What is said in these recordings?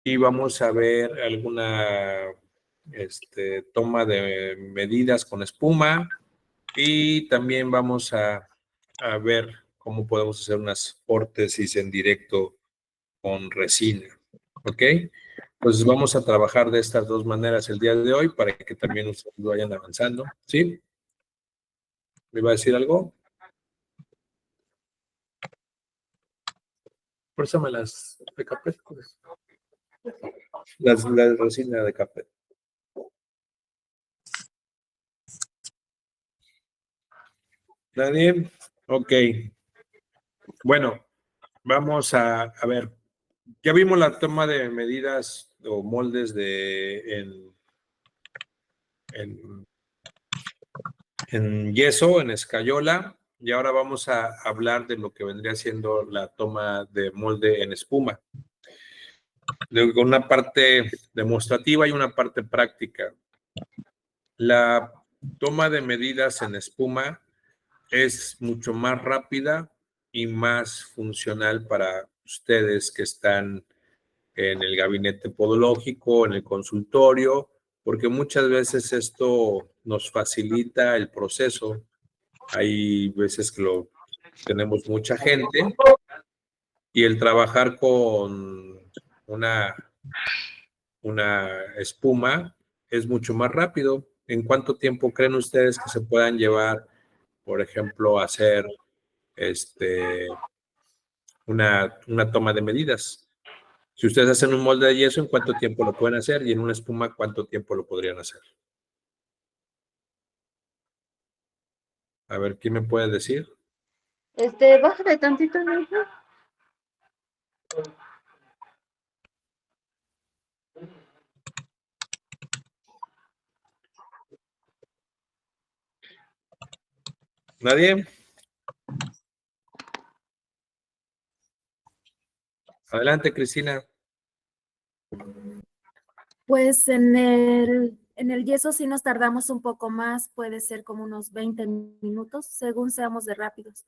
y vamos a ver alguna toma de medidas con espuma y también vamos a ver cómo podemos hacer unas órtesis en directo con resina, ¿ok? Entonces vamos a trabajar de estas dos maneras el día de hoy para que también ustedes vayan avanzando, ¿sí? ¿Me va a decir algo? Préstame las de café, pues. La resina de café. ¿Nadie? Ok. Bueno, vamos a ver. Ya vimos la toma de medidas o moldes en yeso, en escayola, y ahora vamos a hablar de lo que vendría siendo la toma de molde en espuma. Con una parte demostrativa y una parte práctica. La toma de medidas en espuma es mucho más rápida y más funcional para ustedes que están en el gabinete podológico, en el consultorio, porque muchas veces esto nos facilita el proceso. Hay veces que tenemos mucha gente y el trabajar con una espuma es mucho más rápido. ¿En cuánto tiempo creen ustedes que se puedan llevar, por ejemplo, a hacer una toma de medidas? Si ustedes hacen un molde de yeso, ¿en cuánto tiempo lo pueden hacer? Y en una espuma, ¿cuánto tiempo lo podrían hacer? A ver, ¿quién me puede decir? Bájale tantito, ¿no? ¿Nadie? Adelante, Cristina. Pues en el yeso sí nos tardamos un poco más, puede ser como unos 20 minutos, según seamos de rápidos.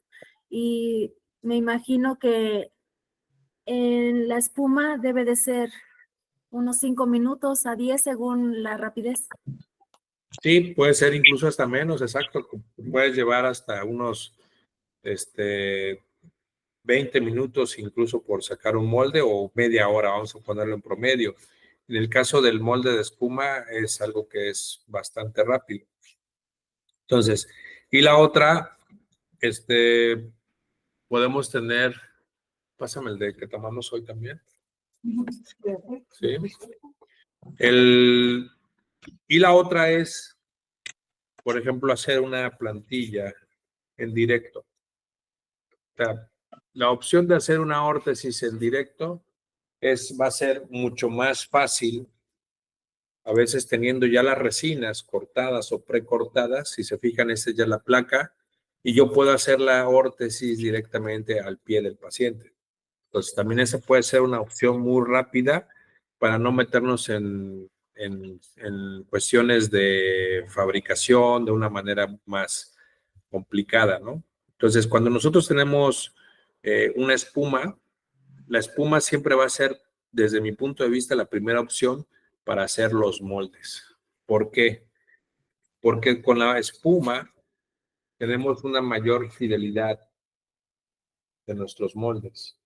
Y me imagino que en la espuma debe de ser unos 5 minutos a 10 según la rapidez. Sí, puede ser incluso hasta menos, exacto. Puedes llevar hasta unos 20 minutos incluso por sacar un molde o media hora, vamos a ponerlo en promedio. En el caso del molde de espuma es algo que es bastante rápido. Entonces, y la otra, podemos tener, pásame el de que tomamos hoy también. Sí. Y la otra es, por ejemplo, hacer una plantilla en directo. O sea, la opción de hacer una órtesis en directo va a ser mucho más fácil, a veces teniendo ya las resinas cortadas o precortadas. Si se fijan, esta es ya la placa, y yo puedo hacer la órtesis directamente al pie del paciente. Entonces, también esa puede ser una opción muy rápida para no meternos en cuestiones de fabricación de una manera más complicada, ¿no? Entonces, cuando nosotros tenemos una espuma, la espuma siempre va a ser, desde mi punto de vista, la primera opción para hacer los moldes. ¿Por qué? Porque con la espuma tenemos una mayor fidelidad de nuestros moldes.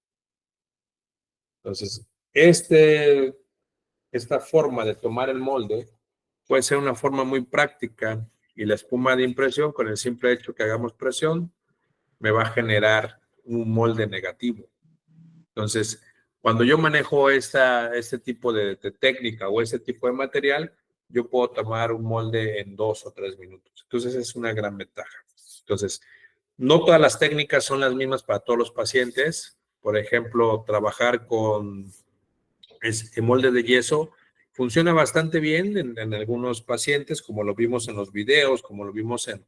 Entonces, esta forma de tomar el molde puede ser una forma muy práctica, y la espuma de impresión, con el simple hecho que hagamos presión, me va a generar un molde negativo. Entonces, cuando yo manejo este tipo de técnica o este tipo de material, yo puedo tomar un molde en 2 o 3 minutos. Entonces, es una gran ventaja. Entonces, no todas las técnicas son las mismas para todos los pacientes. Por ejemplo, trabajar con molde de yeso funciona bastante bien en algunos pacientes, como lo vimos en los videos, como lo vimos en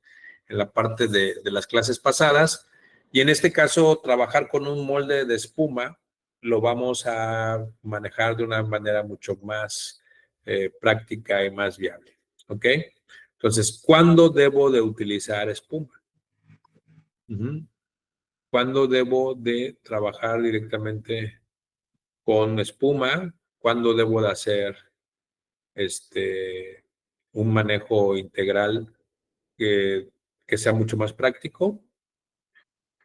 la parte de las clases pasadas. Y en este caso, trabajar con un molde de espuma lo vamos a manejar de una manera mucho más práctica y más viable. ¿Ok? Entonces, ¿cuándo debo de utilizar espuma? ¿Cuándo debo de trabajar directamente con espuma? cuándo debo de hacer un manejo integral que sea mucho más práctico.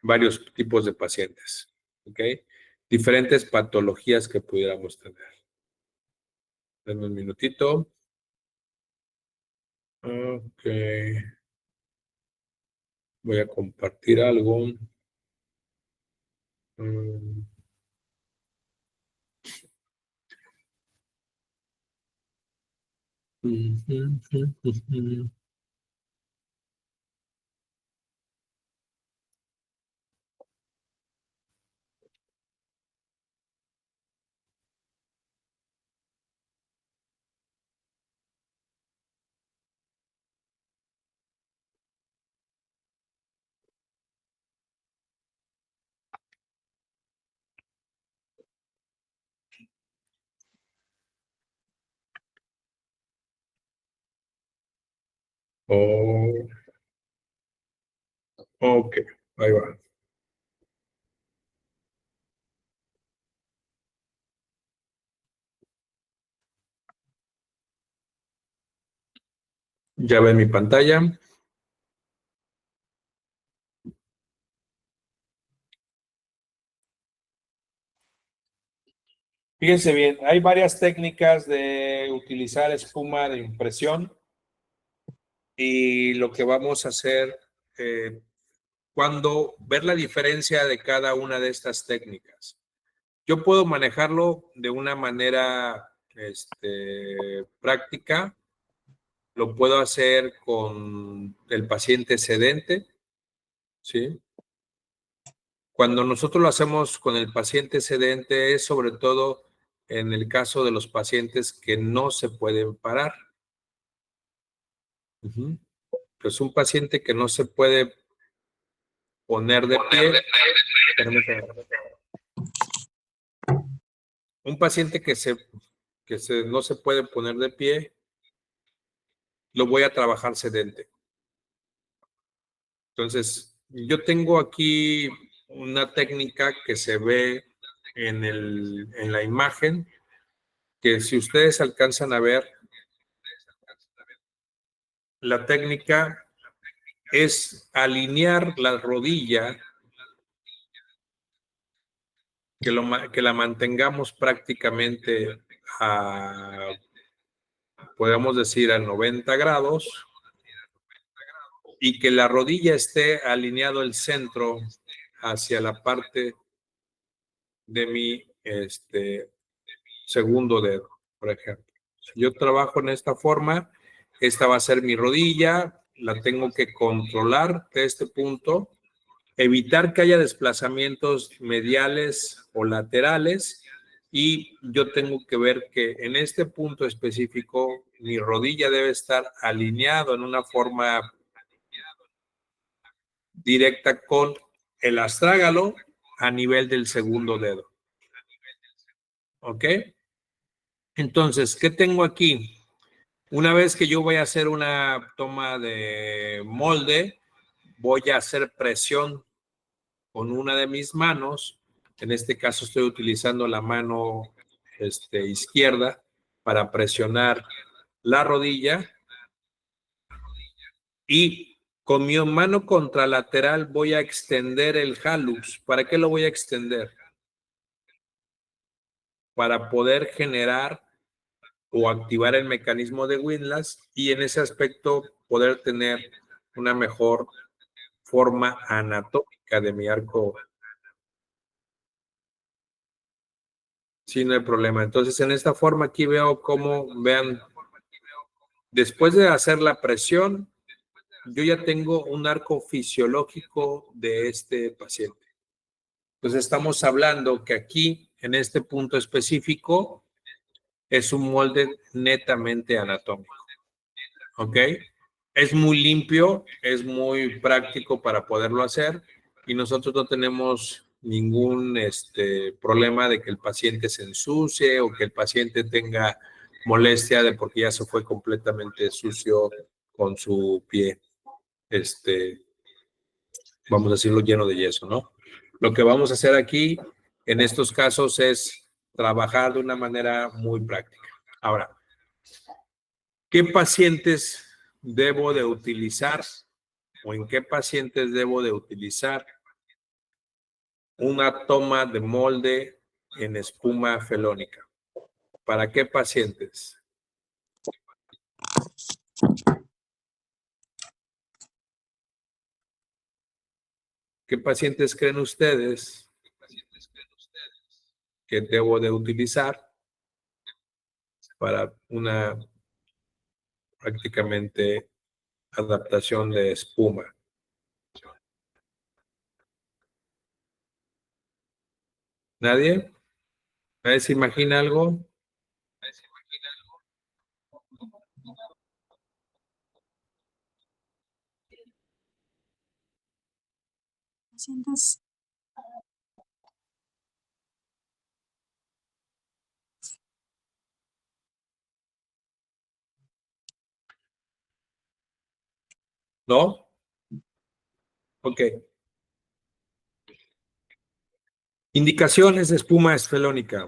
Varios tipos de pacientes, ¿ok? Diferentes patologías que pudiéramos tener. Denme un minutito. Ok. Voy a compartir algo. Mm. Oh, ok, ahí va. Ya ven mi pantalla. Fíjense bien, hay varias técnicas de utilizar espuma de impresión y lo que vamos a hacer cuando ver la diferencia de cada una de estas técnicas. Yo puedo manejarlo de una manera práctica, lo puedo hacer con el paciente sedente, ¿sí? Cuando nosotros lo hacemos con el paciente sedente es sobre todo en el caso de los pacientes que no se pueden parar. Pues un paciente que no se puede poner de pie, un paciente que no se puede poner de pie, lo voy a trabajar sedente. Entonces, yo tengo aquí una técnica que se ve en la imagen, que si ustedes alcanzan a ver, la técnica es alinear la rodilla, que la mantengamos prácticamente podemos decir, a 90 grados, y que la rodilla esté alineado el centro hacia la parte de mi segundo dedo, por ejemplo. Si yo trabajo en esta forma, esta va a ser mi rodilla, la tengo que controlar de este punto, evitar que haya desplazamientos mediales o laterales, y yo tengo que ver que en este punto específico mi rodilla debe estar alineado en una forma directa con el astrágalo a nivel del segundo dedo. ¿Ok? Entonces, ¿qué tengo aquí? Una vez que yo voy a hacer una toma de molde, voy a hacer presión con una de mis manos. En este caso estoy utilizando la mano izquierda para presionar la rodilla, y con mi mano contralateral voy a extender el hallux. ¿Para qué lo voy a extender? Para poder generar o activar el mecanismo de Windlass y en ese aspecto poder tener una mejor forma anatómica de mi arco. Sí, no hay problema. Entonces, en esta forma aquí veo cómo, vean, después de hacer la presión, yo ya tengo un arco fisiológico de este paciente. Entonces, estamos hablando que aquí, en este punto específico, es un molde netamente anatómico. ¿Ok? Es muy limpio, es muy práctico para poderlo hacer y nosotros no tenemos ningún problema de que el paciente se ensucie o que el paciente tenga molestia de porque ya se fue completamente sucio con su pie, vamos a decirlo, lleno de yeso, ¿no? Lo que vamos a hacer aquí en estos casos es trabajar de una manera muy práctica. Ahora, ¿qué pacientes debo de utilizar o en qué pacientes debo de utilizar una toma de molde en espuma felónica? ¿Para qué pacientes? ¿Qué pacientes creen ustedes que debo de utilizar para una prácticamente adaptación de espuma? ¿Nadie? ¿Nadie se imagina algo? Pacientes ¿No? Ok. Indicaciones de espuma esfelónica.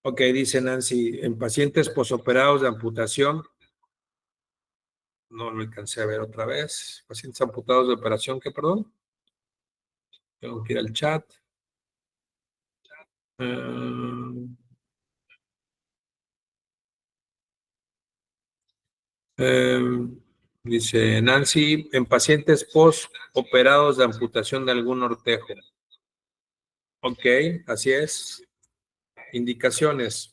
Ok, dice Nancy, en pacientes posoperados de amputación, no lo alcancé a ver otra vez. Pacientes amputados de operación, ¿qué, perdón? Tengo que ir al chat. Dice Nancy, en pacientes post-operados de amputación de algún ortejo. Ok, así es. Indicaciones.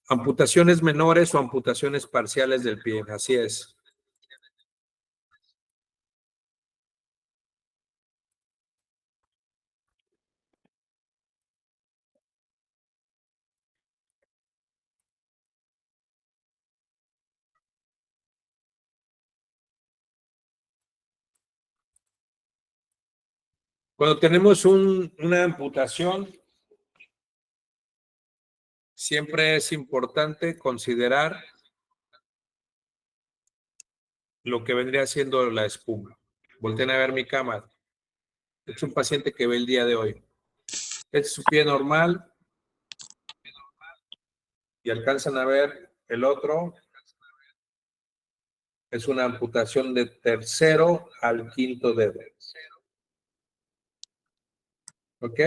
Amputaciones menores o amputaciones parciales del pie, así es. Cuando tenemos una amputación, siempre es importante considerar lo que vendría siendo la espuma. Volten a ver mi cámara. Es un paciente que ve el día de hoy. Este es su pie normal y alcanzan a ver el otro. Es una amputación de tercero al quinto dedo. ¿Ok?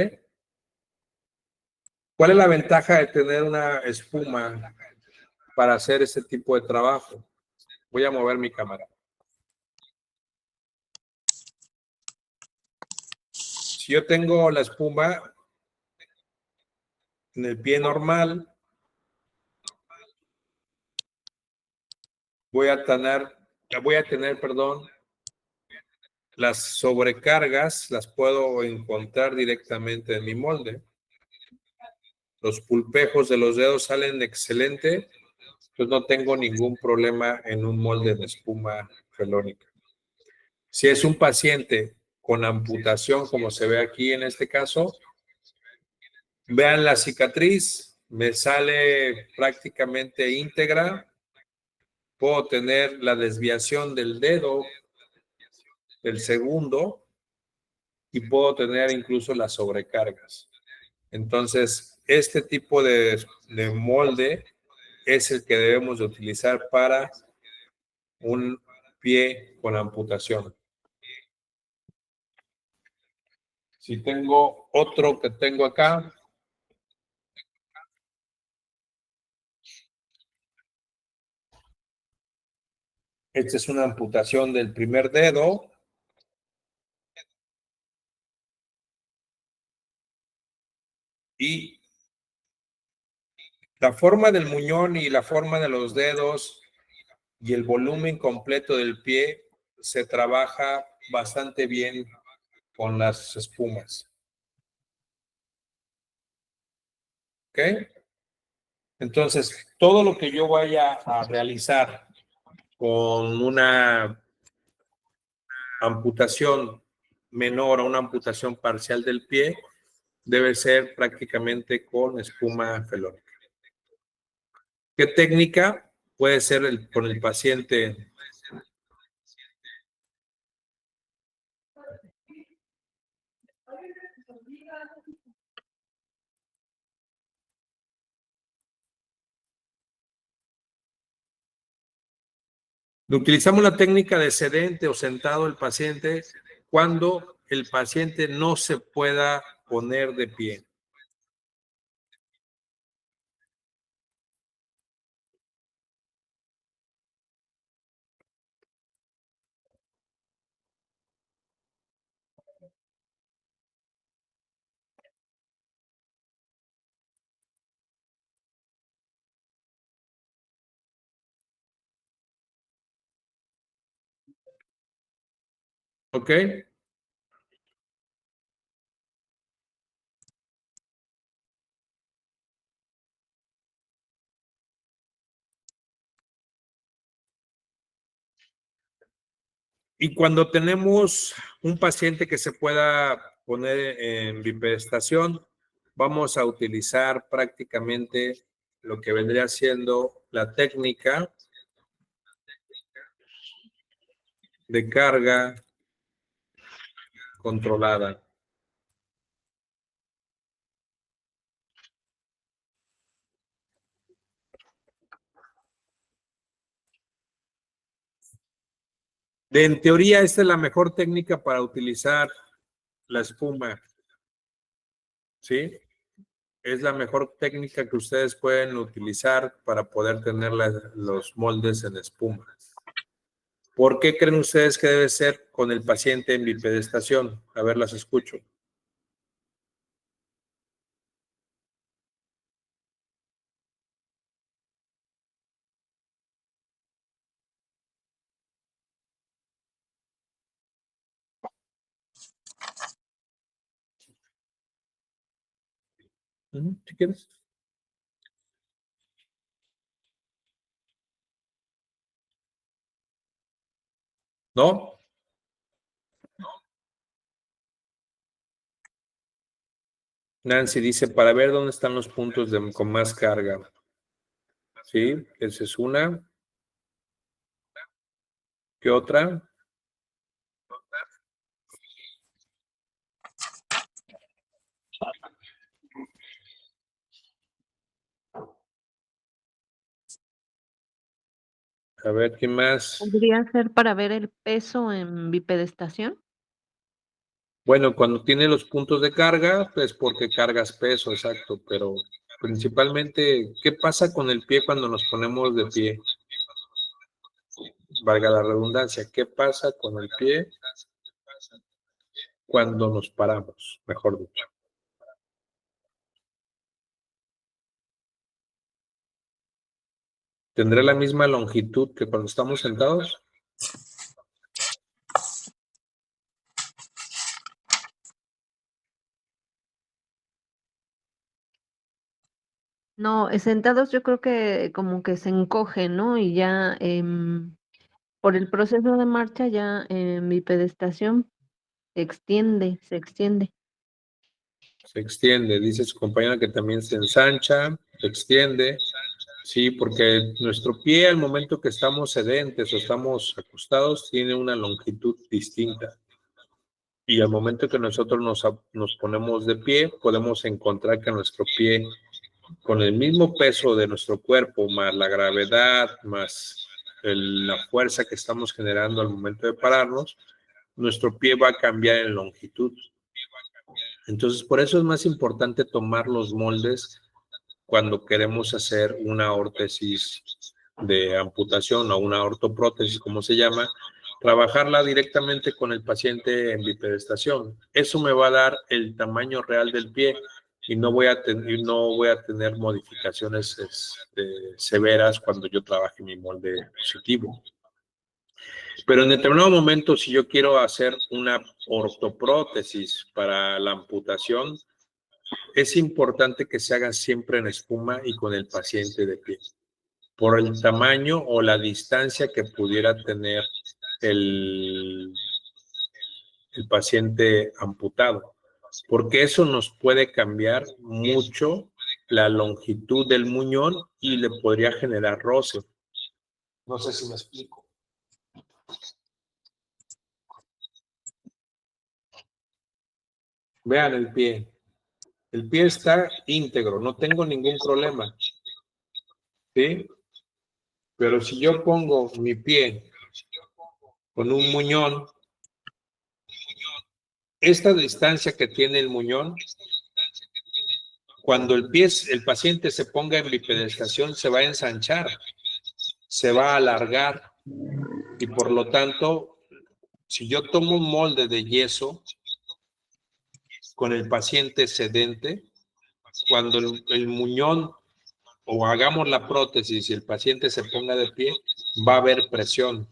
¿Cuál es la ventaja de tener una espuma para hacer este tipo de trabajo? Voy a mover mi cámara. Si yo tengo la espuma en el pie normal, voy a tener, perdón, las sobrecargas, las puedo encontrar directamente en mi molde. Los pulpejos de los dedos salen excelente, pues no tengo ningún problema en un molde de espuma felónica. Si es un paciente con amputación, como se ve aquí en este caso, vean la cicatriz, me sale prácticamente íntegra. Puedo tener la desviación del dedo, del segundo, y puedo tener incluso las sobrecargas. Entonces, este tipo de molde es el que debemos de utilizar para un pie con amputación. Si tengo otro que tengo acá, esta es una amputación del primer dedo. Y la forma del muñón y la forma de los dedos y el volumen completo del pie se trabaja bastante bien con las espumas. ¿Ok? Entonces, todo lo que yo vaya a realizar con una amputación menor o una amputación parcial del pie debe ser prácticamente con espuma felónica. ¿Qué técnica? Puede ser con el paciente utilizamos la técnica de sedente o sentado el paciente cuando el paciente no se pueda poner de pie. ¿Ok? Y cuando tenemos un paciente que se pueda poner en bipedestación, vamos a utilizar prácticamente lo que vendría siendo la técnica de carga controlada. En teoría, esta es la mejor técnica para utilizar la espuma, ¿sí? Es la mejor técnica que ustedes pueden utilizar para poder tener los moldes en espuma. ¿Por qué creen ustedes que debe ser con el paciente en bipedestación? A ver, las escucho. Si quieres. ¿No? Nancy dice, para ver dónde están los puntos con más carga. ¿Sí? Esa es una. ¿Qué otra? A ver, ¿qué más? ¿Podría ser para ver el peso en bipedestación? Bueno, cuando tiene los puntos de carga, pues porque cargas peso, exacto, pero principalmente, ¿qué pasa con el pie cuando nos ponemos de pie? Valga la redundancia, ¿qué pasa con el pie cuando nos paramos, mejor dicho? ¿Tendrá la misma longitud que cuando estamos sentados? No, sentados yo creo que como que se encoge, ¿no? Y ya por el proceso de marcha ya en bipedestación se extiende. Se extiende, dice su compañera que también se ensancha, se extiende. Sí, porque nuestro pie al momento que estamos sedentes o estamos acostados tiene una longitud distinta. Y al momento que nosotros nos ponemos de pie, podemos encontrar que nuestro pie, con el mismo peso de nuestro cuerpo, más la gravedad, más la fuerza que estamos generando al momento de pararnos, nuestro pie va a cambiar en longitud. Entonces, por eso es más importante tomar los moldes cuando queremos hacer una órtesis de amputación o una ortoprótesis, como se llama, trabajarla directamente con el paciente en bipedestación. Eso me va a dar el tamaño real del pie y no voy a tener modificaciones severas cuando yo trabaje mi molde positivo. Pero en determinado momento, si yo quiero hacer una ortoprótesis para la amputación, es importante que se haga siempre en espuma y con el paciente de pie, por el tamaño o la distancia que pudiera tener el paciente amputado, porque eso nos puede cambiar mucho la longitud del muñón y le podría generar roce. No sé si me explico. Vean el pie. El pie está íntegro, no tengo ningún problema. ¿Sí? Pero si yo pongo mi pie con un muñón, esta distancia que tiene el muñón, cuando el paciente se ponga en bipedestación, se va a ensanchar, se va a alargar y por lo tanto, si yo tomo un molde de yeso con el paciente sedente, cuando el muñón o hagamos la prótesis y el paciente se ponga de pie, va a haber presión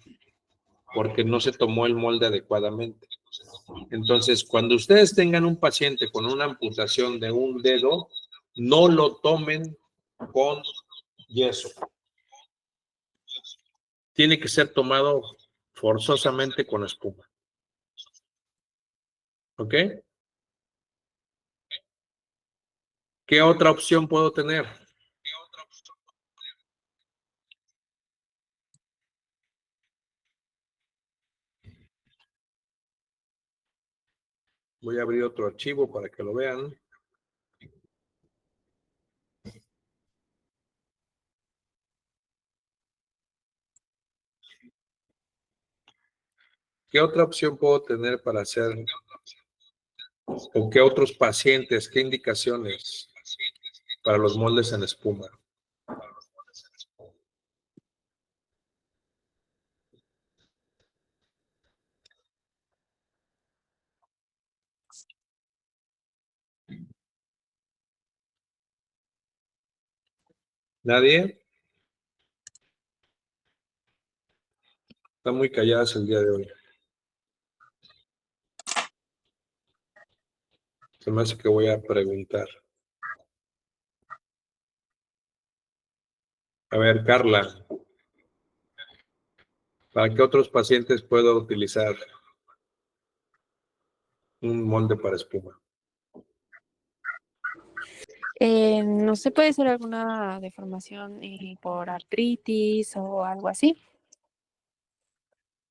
porque no se tomó el molde adecuadamente. Entonces, cuando ustedes tengan un paciente con una amputación de un dedo, no lo tomen con yeso. Tiene que ser tomado forzosamente con espuma. ¿Ok? ¿Qué otra opción puedo tener? Voy a abrir otro archivo para que lo vean. ¿Qué otra opción puedo tener para hacer? ¿O qué otros pacientes, qué indicaciones para los moldes en espuma? ¿Nadie? Están muy calladas el día de hoy. Se me hace que voy a preguntar. A ver, Carla, ¿para qué otros pacientes puedo utilizar un molde para espuma? No sé, puede ser alguna deformación por artritis o algo así.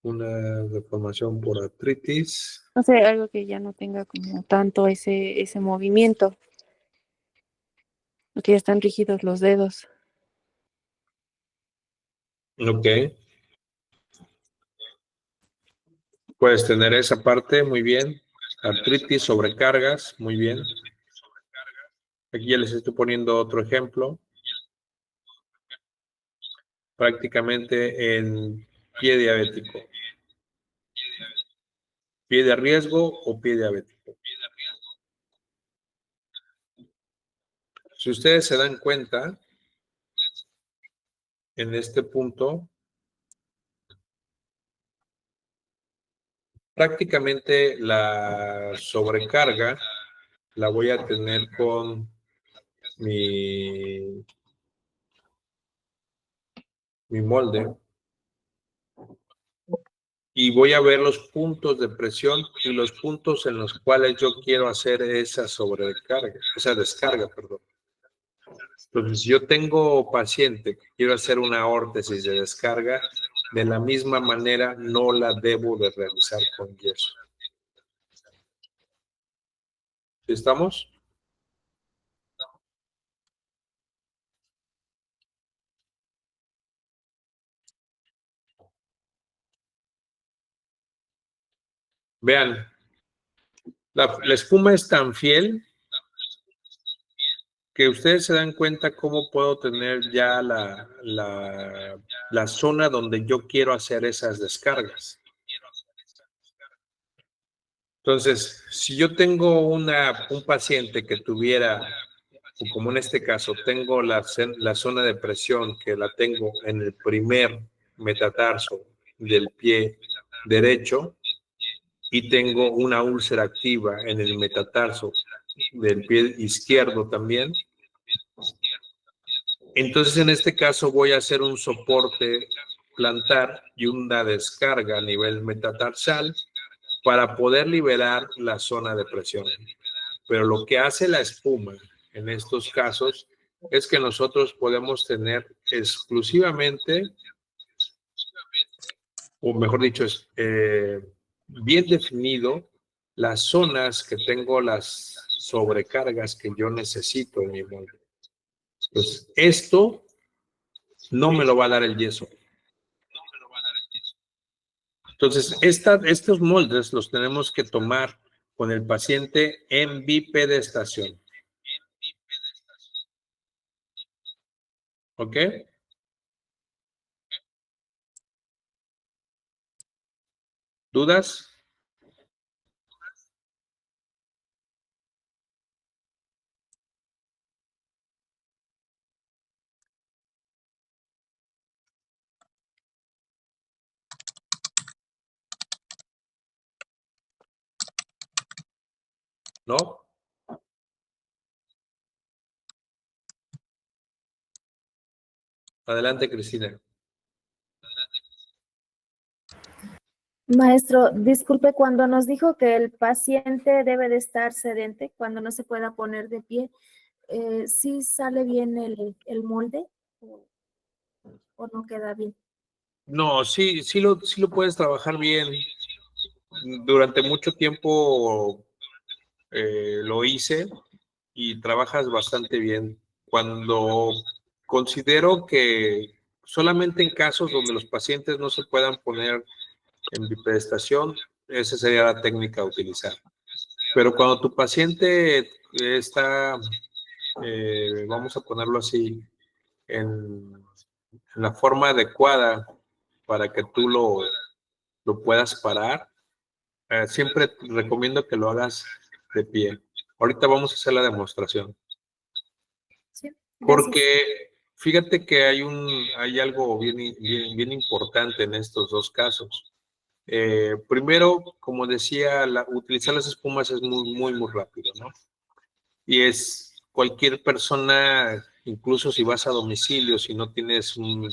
Una deformación por artritis. No sé, algo que ya no tenga como tanto ese movimiento, que ya están rígidos los dedos. Ok. Puedes tener esa parte, muy bien. Artritis, sobrecargas, muy bien. Aquí ya les estoy poniendo otro ejemplo. Prácticamente en pie diabético. Pie de riesgo o pie diabético. Si ustedes se dan cuenta, en este punto, prácticamente la sobrecarga la voy a tener con mi molde y voy a ver los puntos de presión y los puntos en los cuales yo quiero hacer esa sobrecarga, esa descarga, perdón. Entonces, si yo tengo paciente que quiero hacer una órtesis de descarga, de la misma manera no la debo de realizar con yeso. ¿Sí estamos? Vean, la espuma es tan fiel que ustedes se dan cuenta cómo puedo tener ya la zona donde yo quiero hacer esas descargas. Entonces, si yo tengo un paciente que tuviera, o como en este caso, tengo la zona de presión que la tengo en el primer metatarso del pie derecho y tengo una úlcera activa en el metatarso del pie izquierdo también, entonces en este caso voy a hacer un soporte plantar y una descarga a nivel metatarsal para poder liberar la zona de presión. Pero lo que hace la espuma en estos casos es que nosotros podemos tener exclusivamente o mejor dicho, es bien definido las zonas que tengo, las sobrecargas que yo necesito en mi molde. Pues esto no me lo va a dar el yeso. Entonces, estos moldes los tenemos que tomar con el paciente en bipedestación. ¿Ok? ¿Dudas? ¿No? Adelante, Cristina. Maestro, disculpe, cuando nos dijo que el paciente debe de estar sedente, cuando no se pueda poner de pie, ¿sí sale bien el molde o no queda bien? No, sí lo puedes trabajar bien. Durante mucho tiempo lo hice y trabajas bastante bien. Cuando considero que solamente en casos donde los pacientes no se puedan poner en bipedestación, esa sería la técnica a utilizar. Pero cuando tu paciente está, vamos a ponerlo así, en la forma adecuada para que tú lo puedas parar, siempre recomiendo que lo hagas de pie. Ahorita vamos a hacer la demostración. Sí, gracias. Porque fíjate que hay algo bien importante en estos dos casos. Primero, como decía, utilizar las espumas es muy rápido, ¿no? Y es cualquier persona, incluso si vas a domicilio, si no tienes un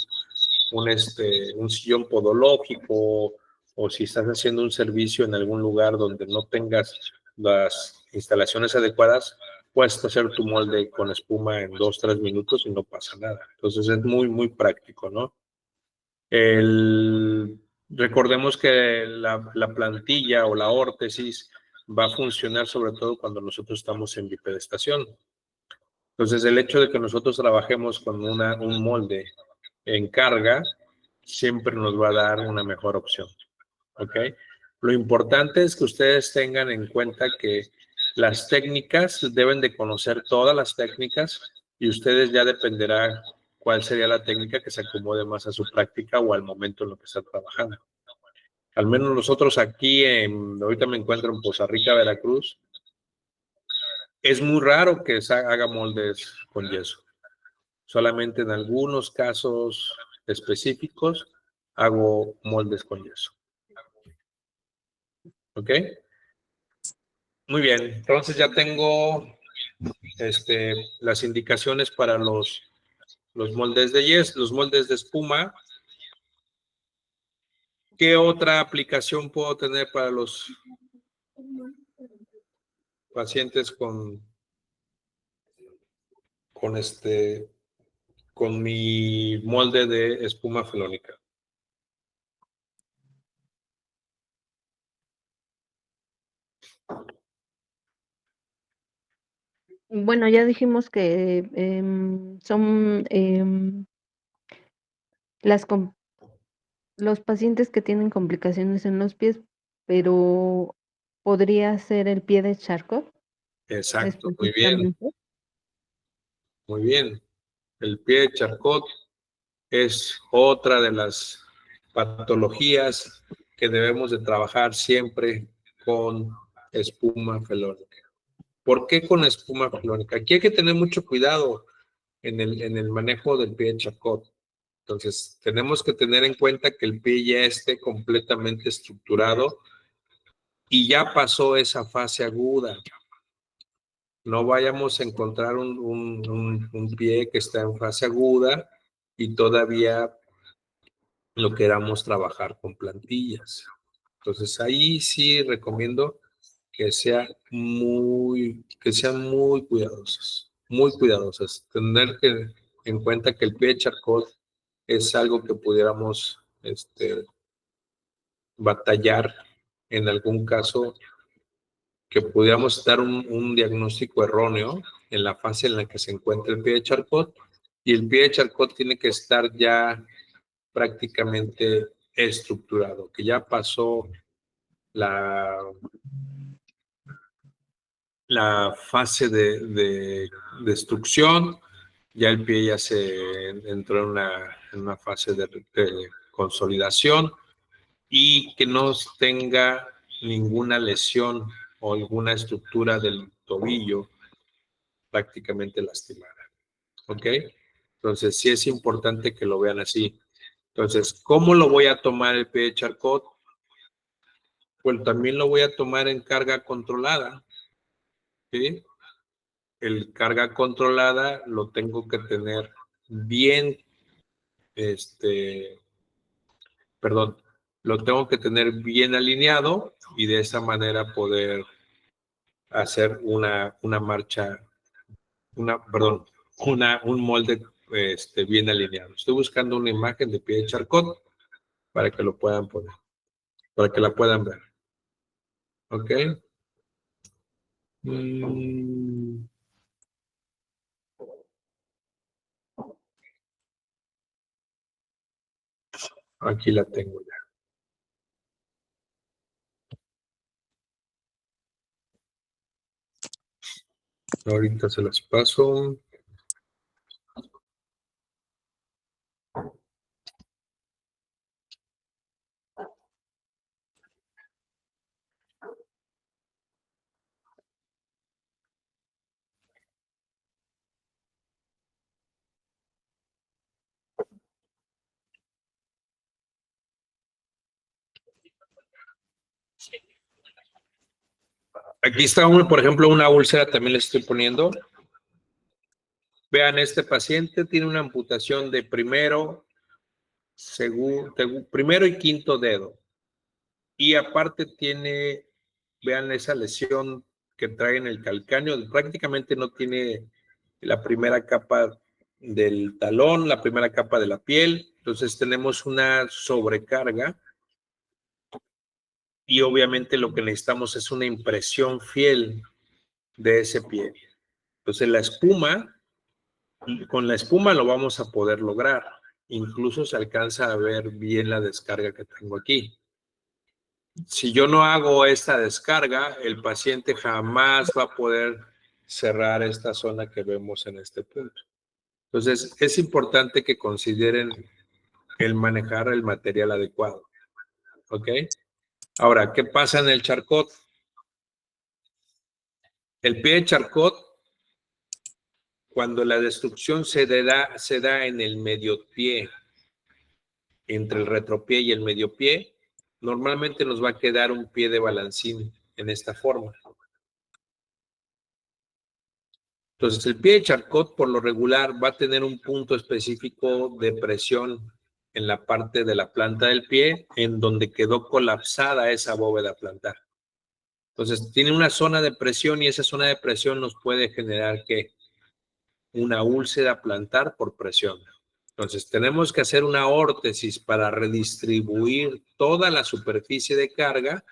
sillón podológico o si estás haciendo un servicio en algún lugar donde no tengas las instalaciones adecuadas, puedes hacer tu molde con espuma en 2-3 minutos y no pasa nada. Entonces es muy práctico, ¿no? Recordemos que la plantilla o la órtesis va a funcionar sobre todo cuando nosotros estamos en bipedestación. Entonces, el hecho de que nosotros trabajemos con un molde en carga siempre nos va a dar una mejor opción. ¿Ok? Lo importante es que ustedes tengan en cuenta que las técnicas deben de conocer todas las técnicas y ustedes ya dependerá cuál sería la técnica que se acomode más a su práctica o al momento en lo que están trabajando. Al menos nosotros aquí, ahorita me encuentro en Poza Rica, Veracruz, es muy raro que se haga moldes con yeso. Solamente en algunos casos específicos hago moldes con yeso. ¿Ok? Muy bien. Entonces ya tengo las indicaciones para los moldes de yeso, los moldes de espuma. ¿Qué otra aplicación puedo tener para los pacientes con mi molde de espuma felónica? Bueno, ya dijimos que son los pacientes que tienen complicaciones en los pies, pero podría ser el pie de Charcot Exacto, muy bien, específicamente. muy bien. El pie de Charcot es otra de las patologías que debemos de trabajar siempre con espuma felónica. ¿Por qué con espuma felónica? Aquí hay que tener mucho cuidado en el manejo del pie de Charcot. Entonces, tenemos que tener en cuenta que el pie ya esté completamente estructurado y ya pasó esa fase aguda. No vayamos a encontrar un pie que está en fase aguda y todavía lo queramos trabajar con plantillas. Entonces, ahí sí recomiendo que sean muy cuidadosas. Tener en cuenta que el pie de Charcot es algo que pudiéramos batallar en algún caso que pudiéramos dar un diagnóstico erróneo en la fase en la que se encuentra el pie de Charcot, y el pie de Charcot tiene que estar ya prácticamente estructurado, que ya pasó la fase de destrucción, ya el pie ya se entró en una fase de consolidación, y que no tenga ninguna lesión o alguna estructura del tobillo prácticamente lastimada. ¿Ok? Entonces, sí es importante que lo vean así. Entonces, ¿cómo lo voy a tomar el pie de Charcot? Pues también lo voy a tomar en carga controlada. ¿Sí? El carga controlada lo tengo que tener bien, perdón, lo tengo que tener bien alineado, y de esa manera poder hacer una marcha, un molde bien alineado. Estoy buscando una imagen de pie de Charcot para que lo puedan poner, para que la puedan ver. ¿Ok? Aquí la tengo ya. Ahorita se las paso. Aquí está, por ejemplo, una úlcera, también le estoy poniendo. Vean, este paciente tiene una amputación de primero y quinto dedo. Y aparte tiene, vean esa lesión que trae en el calcáneo, prácticamente no tiene la primera capa del talón, la primera capa de la piel. Entonces tenemos una sobrecarga, y obviamente lo que necesitamos es una impresión fiel de ese pie. Entonces con la espuma lo vamos a poder lograr. Incluso se alcanza a ver bien la descarga que tengo aquí. Si yo no hago esta descarga, el paciente jamás va a poder cerrar esta zona que vemos en este punto. Entonces, es importante que consideren el manejar el material adecuado. ¿Ok? Ahora, ¿qué pasa en el Charcot? El pie de Charcot, cuando la destrucción se da en el medio pie, entre el retropié y el medio pie, normalmente nos va a quedar un pie de balancín en esta forma. Entonces, el pie de Charcot, por lo regular, va a tener un punto específico de presión en la parte de la planta del pie, en donde quedó colapsada esa bóveda plantar. Entonces, tiene una zona de presión, y esa zona de presión nos puede generar, ¿qué? Una úlcera plantar por presión. Entonces, tenemos que hacer una órtesis para redistribuir toda la superficie de carga,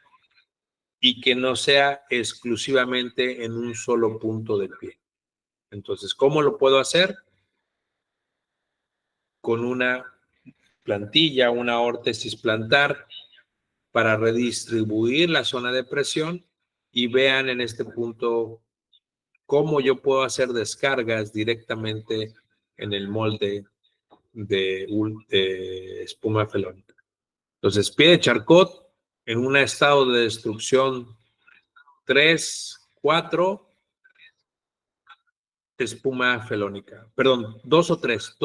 y que no sea exclusivamente en un solo punto del pie. Entonces, ¿cómo lo puedo hacer? Con una plantilla, una órtesis plantar, para redistribuir la zona de presión, y vean en este punto cómo yo puedo hacer descargas directamente en el molde de espuma felónica. Entonces, pie de Charcot en un estado de destrucción 3, 4, espuma felónica. Perdón, 2 o 3,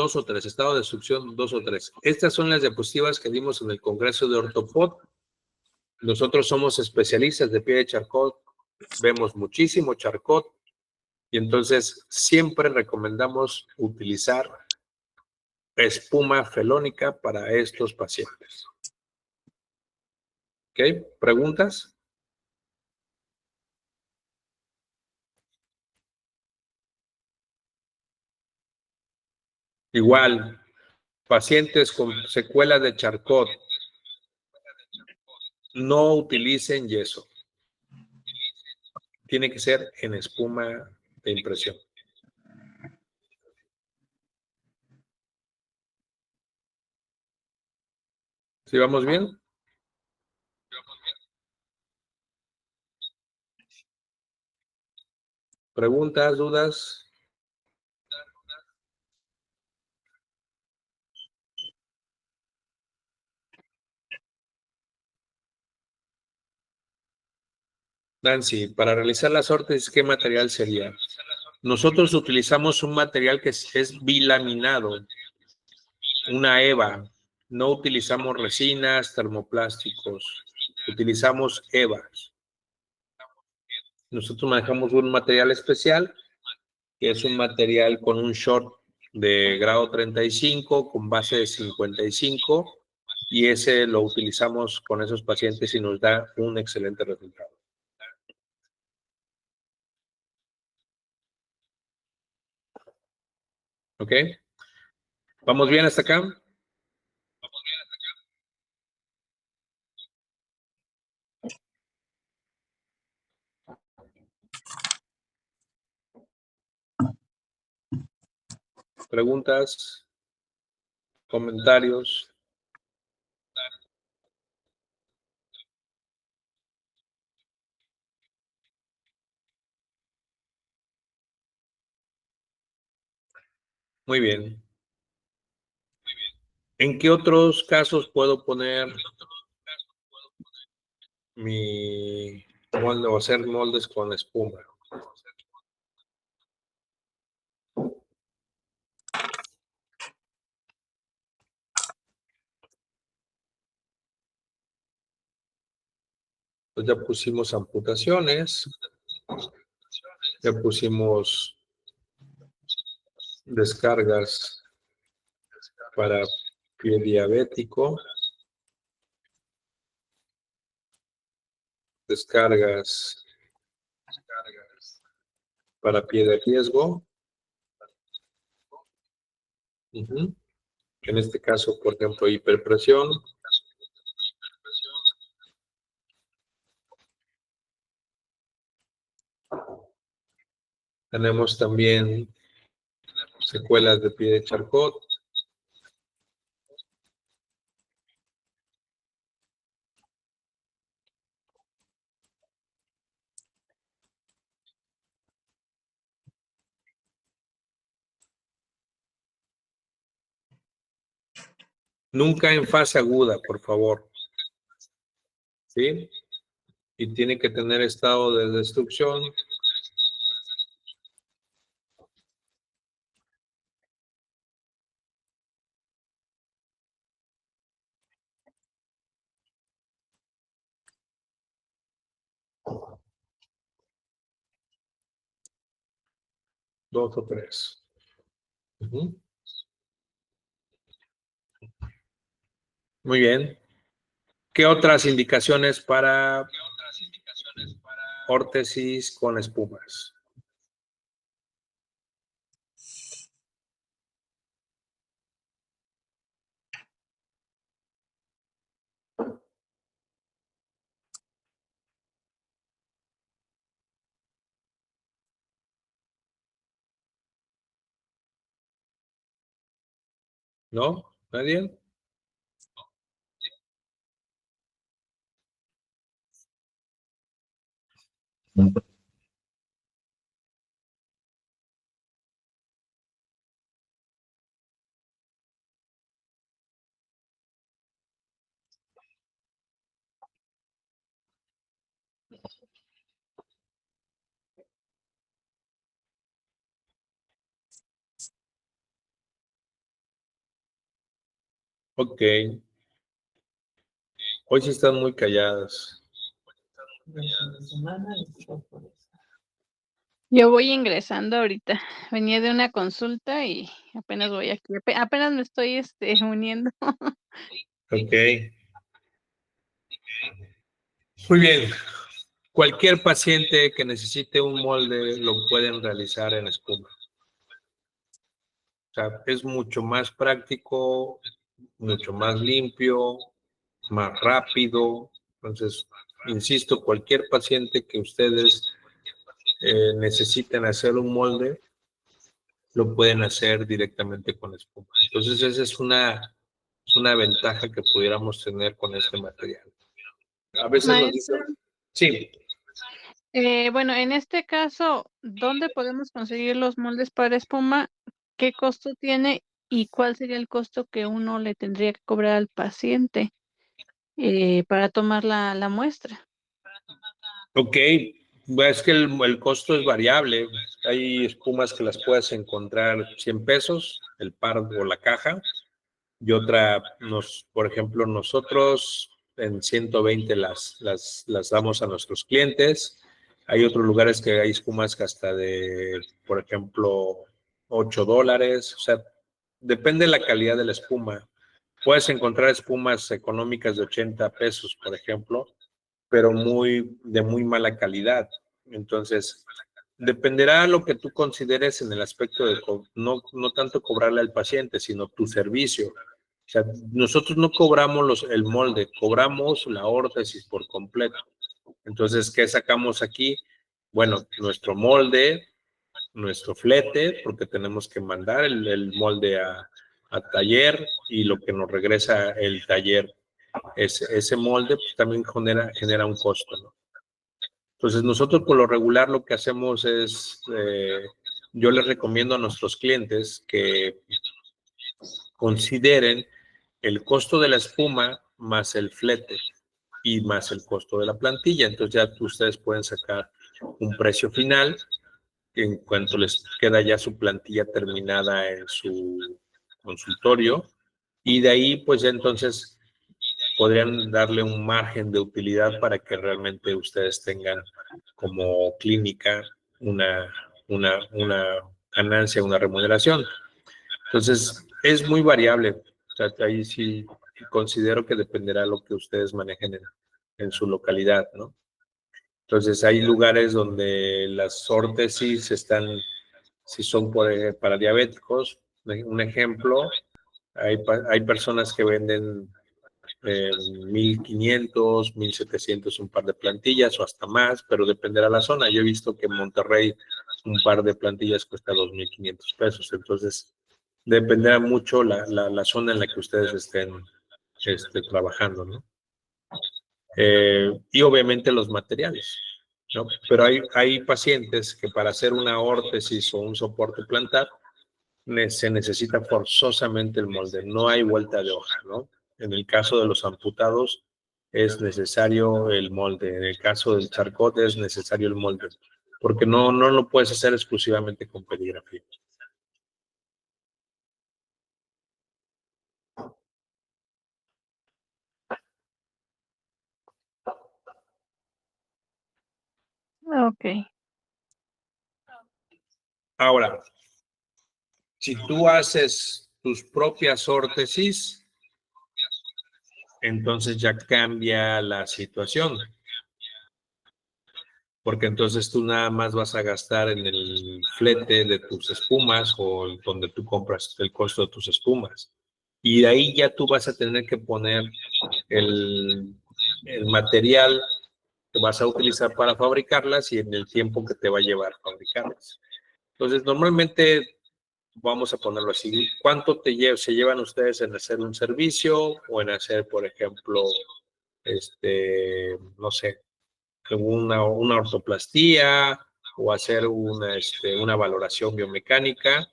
estado de destrucción 2 o 3. Estas son las diapositivas que dimos en el Congreso de Ortopod. Nosotros somos especialistas de pie de Charcot, vemos muchísimo Charcot, y entonces siempre recomendamos utilizar espuma felónica para estos pacientes. ¿Ok? ¿Preguntas? Igual, pacientes con secuela de Charcot, no utilicen yeso. Tiene que ser en espuma de impresión. ¿Sí vamos bien? ¿Preguntas, dudas? Nancy, para realizar las órtesis, ¿qué material sería? Nosotros utilizamos un material que es bilaminado, una EVA. No utilizamos resinas, termoplásticos. Utilizamos EVAs. Nosotros manejamos un material especial, que es un material con un short de grado 35, con base de 55, y ese lo utilizamos con esos pacientes y nos da un excelente resultado. ¿Ok? ¿Vamos bien hasta acá? ¿Preguntas? ¿Comentarios? Muy bien. ¿En qué otros casos puedo poner mi molde o hacer moldes con espuma? Pues ya pusimos amputaciones, ya pusimos descargas para pie diabético, descargas para pie de riesgo. En este caso, por ejemplo, hiperpresión. Tenemos también secuelas de pie de Charcot. Nunca en fase aguda, por favor. ¿Sí? Y tiene que tener estado de destrucción. Dos o tres. Muy bien. ¿Qué otras indicaciones para órtesis con espumas? ¿No? ¿Nadie? Ok. Hoy sí están muy calladas. Yo voy ingresando ahorita. Venía de una consulta y apenas voy aquí. Apenas me estoy uniendo. Ok. Muy bien. Cualquier paciente que necesite un molde lo pueden realizar en espuma. O sea, es mucho más práctico, mucho más limpio, más rápido, Entonces, insisto, cualquier paciente que ustedes necesiten hacer un molde, lo pueden hacer directamente con espuma. Entonces, esa es una ventaja que pudiéramos tener con este material. A veces nos Maestro, dicen, sí, bueno, en este caso, ¿dónde podemos conseguir los moldes para espuma? ¿Qué costo tiene y cuál sería el costo que uno le tendría que cobrar al paciente para tomar la muestra? ok, es que el costo es variable. Hay espumas que las puedes encontrar 100 pesos, el par o la caja, y otra, por ejemplo, nosotros en 120 las damos a nuestros clientes. Hay otros lugares que hay espumas que hasta de, por ejemplo, $8. O sea, depende de la calidad de la espuma. Puedes encontrar espumas económicas de 80 pesos, por ejemplo, pero de muy mala calidad. Entonces, dependerá lo que tú consideres en el aspecto de no tanto cobrarle al paciente, sino tu servicio. O sea, nosotros no cobramos el molde, cobramos la órtesis por completo. Entonces, ¿qué sacamos aquí? Bueno, nuestro molde, nuestro flete, porque tenemos que mandar el molde a taller y lo que nos regresa el taller, ese molde, pues también genera un costo, ¿no? Entonces, nosotros por lo regular lo que hacemos es, yo les recomiendo a nuestros clientes que consideren el costo de la espuma más el flete y más el costo de la plantilla. Entonces ya ustedes pueden sacar un precio final en cuanto les queda ya su plantilla terminada en su consultorio, y de ahí pues ya entonces podrían darle un margen de utilidad para que realmente ustedes tengan como clínica una ganancia, una remuneración. Entonces, es muy variable. O sea, ahí sí considero que dependerá de lo que ustedes manejen en su localidad, ¿no? Entonces, hay lugares donde las órtesis si son para diabéticos. Un ejemplo, hay personas que venden 1,500, 1,700 un par de plantillas o hasta más, pero dependerá de la zona. Yo he visto que en Monterrey un par de plantillas cuesta 2,500 pesos. Entonces, dependerá mucho la zona en la que ustedes estén trabajando, ¿no? Y obviamente los materiales, ¿no? Pero hay pacientes que para hacer una órtesis o un soporte plantar se necesita forzosamente el molde, no hay vuelta de hoja, ¿no? En el caso de los amputados es necesario el molde, en el caso del charcot es necesario el molde, porque no lo puedes hacer exclusivamente con pedigrafía. Ok. Ahora, si tú haces tus propias órtesis, entonces ya cambia la situación. Porque entonces tú nada más vas a gastar en el flete de tus espumas o donde tú compras el costo de tus espumas. Y de ahí ya tú vas a tener que poner el material que vas a utilizar para fabricarlas y en el tiempo que te va a llevar fabricarlas. Entonces, normalmente, vamos a ponerlo así, ¿cuánto se llevan ustedes en hacer un servicio o en hacer, por ejemplo, no sé, una ortoplastía o hacer una valoración biomecánica?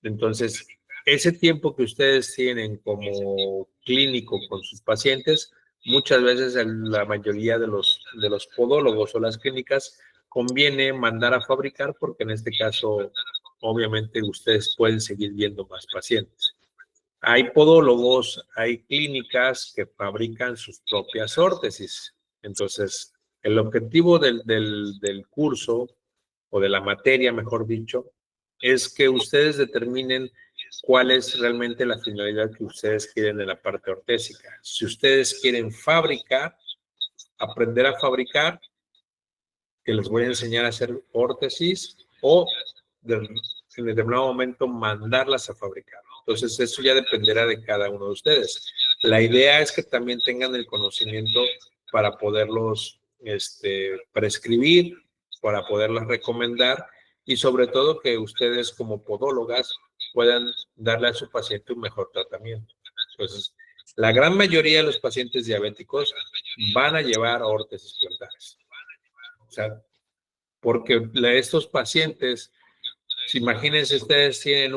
Entonces, ese tiempo que ustedes tienen como clínico con sus pacientes, muchas veces la mayoría de los podólogos o las clínicas conviene mandar a fabricar porque en este caso, obviamente, ustedes pueden seguir viendo más pacientes. Hay podólogos, hay clínicas que fabrican sus propias órtesis. Entonces, el objetivo del curso o de la materia, mejor dicho, es que ustedes determinen cuál es realmente la finalidad que ustedes quieren en la parte ortésica. Si ustedes quieren fabricar, aprender a fabricar, que les voy a enseñar a hacer órtesis, o en determinado momento mandarlas a fabricar. Entonces, eso ya dependerá de cada uno de ustedes. La idea es que también tengan el conocimiento para poderlos prescribir, para poderlas recomendar y sobre todo que ustedes como podólogas puedan darle a su paciente un mejor tratamiento. Entonces, la gran mayoría de los pacientes diabéticos van a llevar órtesis plantares. O sea, porque estos pacientes, imagínense ustedes tienen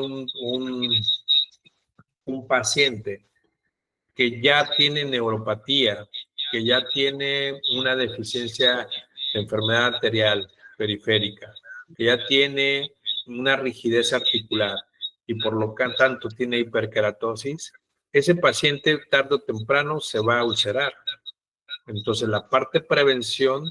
un paciente que ya tiene neuropatía, que ya tiene una deficiencia de enfermedad arterial periférica, que ya tiene una rigidez articular y por lo tanto tiene hiperkeratosis, ese paciente tarde o temprano se va a ulcerar. Entonces la parte de prevención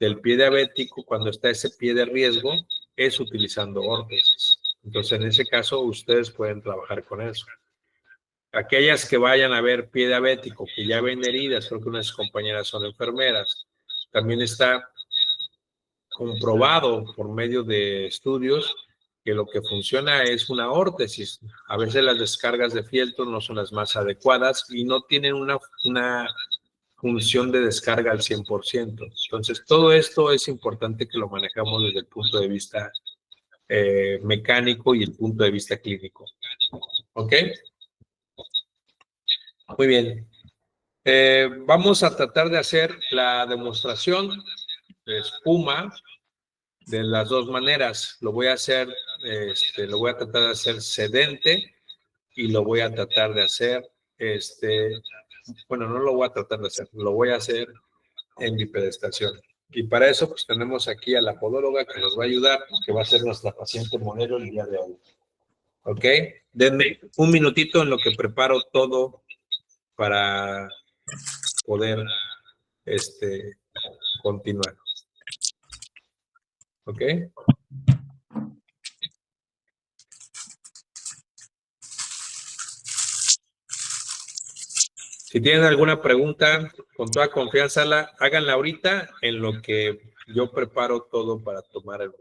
del pie diabético cuando está ese pie de riesgo es utilizando órtesis. Entonces en ese caso ustedes pueden trabajar con eso. Aquellas que vayan a ver pie diabético, que ya ven heridas, creo que unas compañeras son enfermeras, también está comprobado por medio de estudios que lo que funciona es una órtesis. A veces las descargas de fieltro no son las más adecuadas y no tienen una función de descarga al 100%. Entonces, todo esto es importante que lo manejamos desde el punto de vista mecánico y el punto de vista clínico. ¿Ok? Muy bien. Vamos a tratar de hacer la demostración de espuma de las dos maneras. Lo voy a hacer, lo voy a tratar de hacer sedente y lo voy a tratar de hacer, bueno, no lo voy a tratar de hacer, lo voy a hacer en bipedestación. Y para eso, pues tenemos aquí a la podóloga que nos va a ayudar, que va a ser nuestra paciente modelo el día de hoy. ¿Ok? Denme un minutito en lo que preparo todo para poder continuar. ¿Ok? Si tienen alguna pregunta, con toda confianza, háganla ahorita en lo que yo preparo todo para tomar el...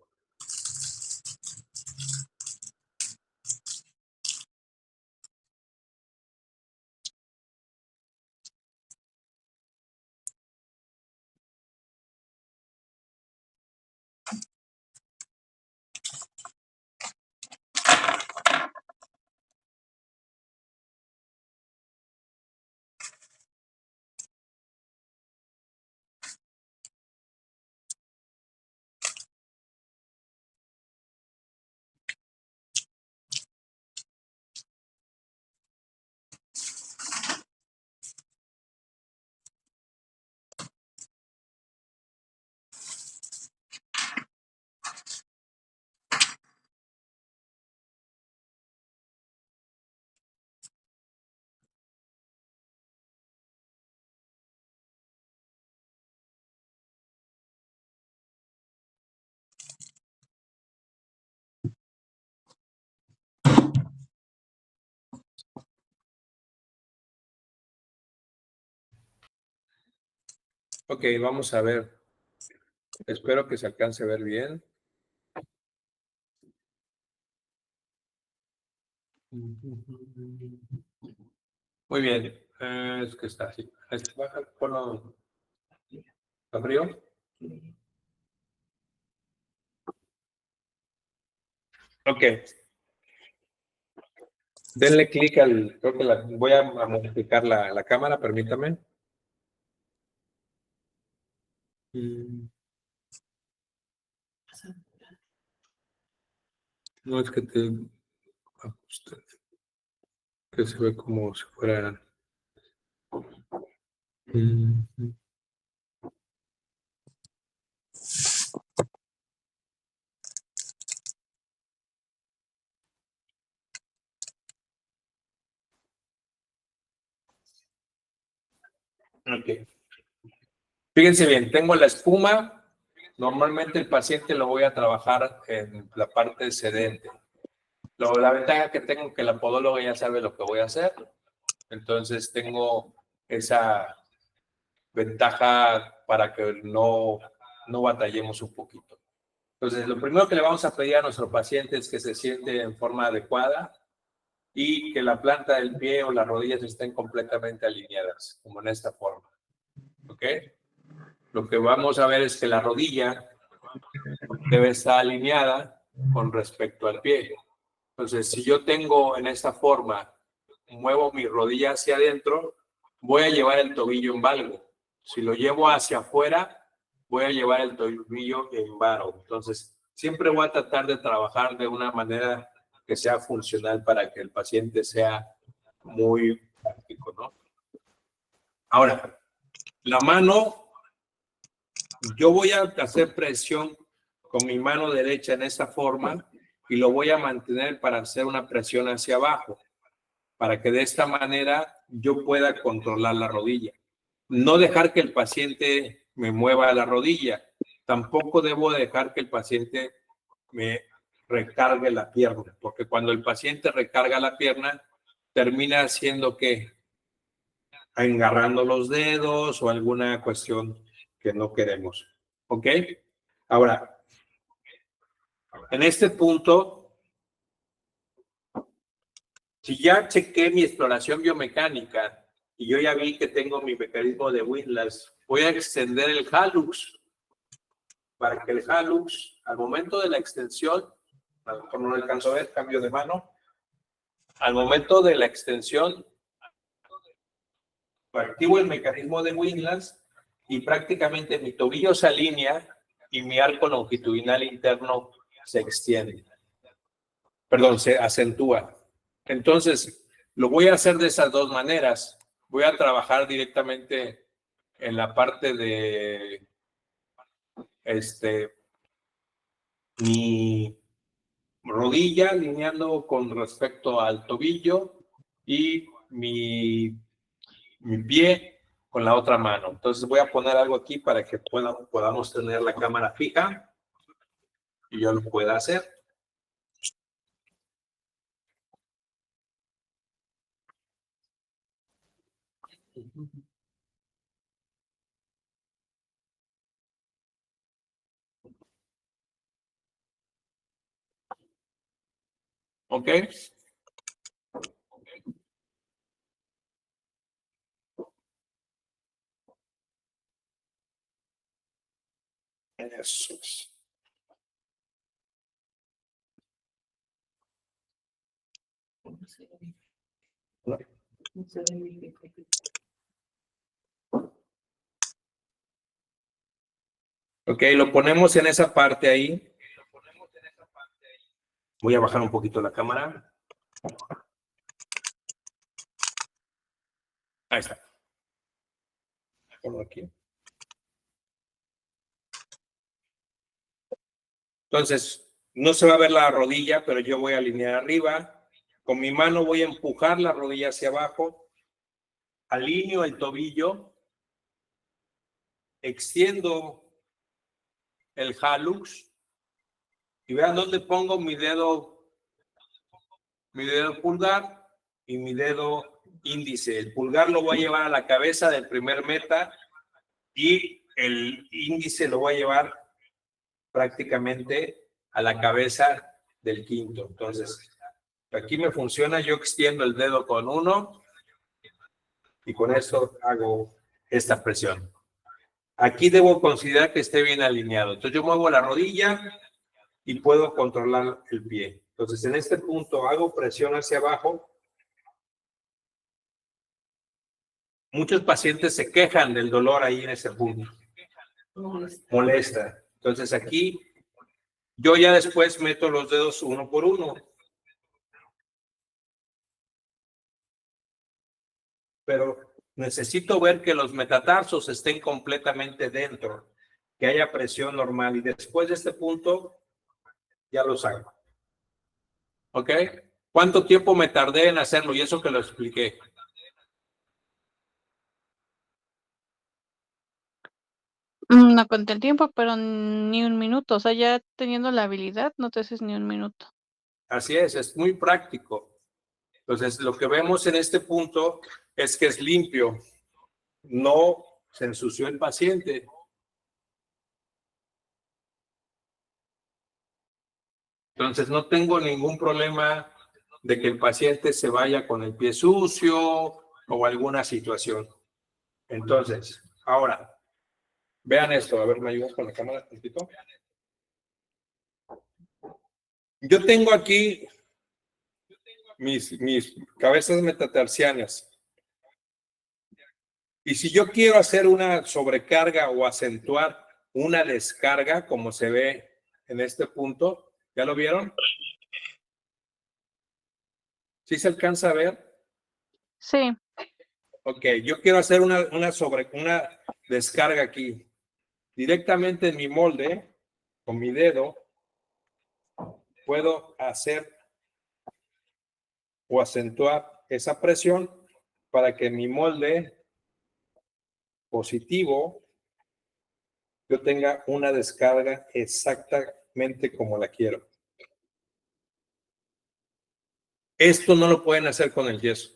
Ok, vamos a ver. Espero que se alcance a ver bien. Muy bien. Es que está así. Baja, ponlo. ¿Está frío? Ok. Denle clic al... Creo que voy a modificar la cámara, permítame. No es que te... que se ve como si fuera... Ok. Fíjense bien, tengo la espuma. Normalmente el paciente lo voy a trabajar en la parte sedente. La ventaja que tengo es que la podóloga ya sabe lo que voy a hacer. Entonces tengo esa ventaja para que no batallemos un poquito. Entonces, lo primero que le vamos a pedir a nuestro paciente es que se siente en forma adecuada y que la planta del pie o las rodillas estén completamente alineadas, como en esta forma. ¿Ok? Lo que vamos a ver es que la rodilla debe estar alineada con respecto al pie. Entonces, si yo tengo en esta forma, muevo mi rodilla hacia adentro, voy a llevar el tobillo en valgo. Si lo llevo hacia afuera, voy a llevar el tobillo en varo. Entonces, siempre voy a tratar de trabajar de una manera que sea funcional para que el paciente sea muy práctico, ¿no? Ahora, la mano, yo voy a hacer presión con mi mano derecha en esta forma y lo voy a mantener para hacer una presión hacia abajo, para que de esta manera yo pueda controlar la rodilla. No dejar que el paciente me mueva la rodilla. Tampoco debo dejar que el paciente me recargue la pierna, porque cuando el paciente recarga la pierna, termina haciendo que engarrando los dedos o alguna cuestión que no queremos. ¿Ok? Ahora, en este punto, si ya chequé mi exploración biomecánica y yo ya vi que tengo mi mecanismo de Whitlas, voy a extender el hallux para que el hallux, al momento de la extensión, a lo mejor no lo alcanzo a ver, cambio de mano, al momento de la extensión, activo el mecanismo de Whitlas y prácticamente mi tobillo se alinea y mi arco longitudinal interno se extiende. Perdón, se acentúa. Entonces, lo voy a hacer de esas dos maneras. Voy a trabajar directamente en la parte de mi rodilla, alineando con respecto al tobillo y mi pie con la otra mano. Entonces voy a poner algo aquí para que podamos tener la cámara fija y yo lo pueda hacer. ¿Ok? Eso es. Ok, lo ponemos en esa parte ahí. Voy a bajar un poquito la cámara. Ahí está. Pongo aquí. Entonces, no se va a ver la rodilla, pero yo voy a alinear arriba. Con mi mano voy a empujar la rodilla hacia abajo. Alineo el tobillo. Extiendo el hallux. Y vean dónde pongo mi dedo pulgar y mi dedo índice. El pulgar lo voy a llevar a la cabeza del primer meta y el índice lo voy a llevar prácticamente a la cabeza del quinto. Entonces, aquí me funciona, yo extiendo el dedo con uno y con eso hago esta presión. Aquí debo considerar que esté bien alineado. Entonces yo muevo la rodilla y puedo controlar el pie. Entonces en este punto hago presión hacia abajo. Muchos pacientes se quejan del dolor ahí en ese punto. Molesta. Entonces aquí yo ya después meto los dedos uno por uno. Pero necesito ver que los metatarsos estén completamente dentro, que haya presión normal y después de este punto ya los hago. ¿Ok? ¿Cuánto tiempo me tardé en hacerlo? Y eso que lo expliqué. No conté el tiempo, pero ni un minuto. O sea, ya teniendo la habilidad, no te haces ni un minuto. Así es muy práctico. Entonces, lo que vemos en este punto es que es limpio. No se ensució el paciente. Entonces, no tengo ningún problema de que el paciente se vaya con el pie sucio o alguna situación. Entonces, Ahora, vean esto. A ver, ¿me ayudas con la cámara un poquito? Yo tengo aquí mis cabezas metatarsianas. Y si yo quiero hacer una sobrecarga o acentuar una descarga, como se ve en este punto, ¿ya lo vieron? ¿Sí se alcanza a ver? Sí. Ok, yo quiero hacer una descarga aquí. Directamente en mi molde, con mi dedo, puedo hacer o acentuar esa presión para que mi molde positivo yo tenga una descarga exactamente como la quiero. Esto no lo pueden hacer con el yeso.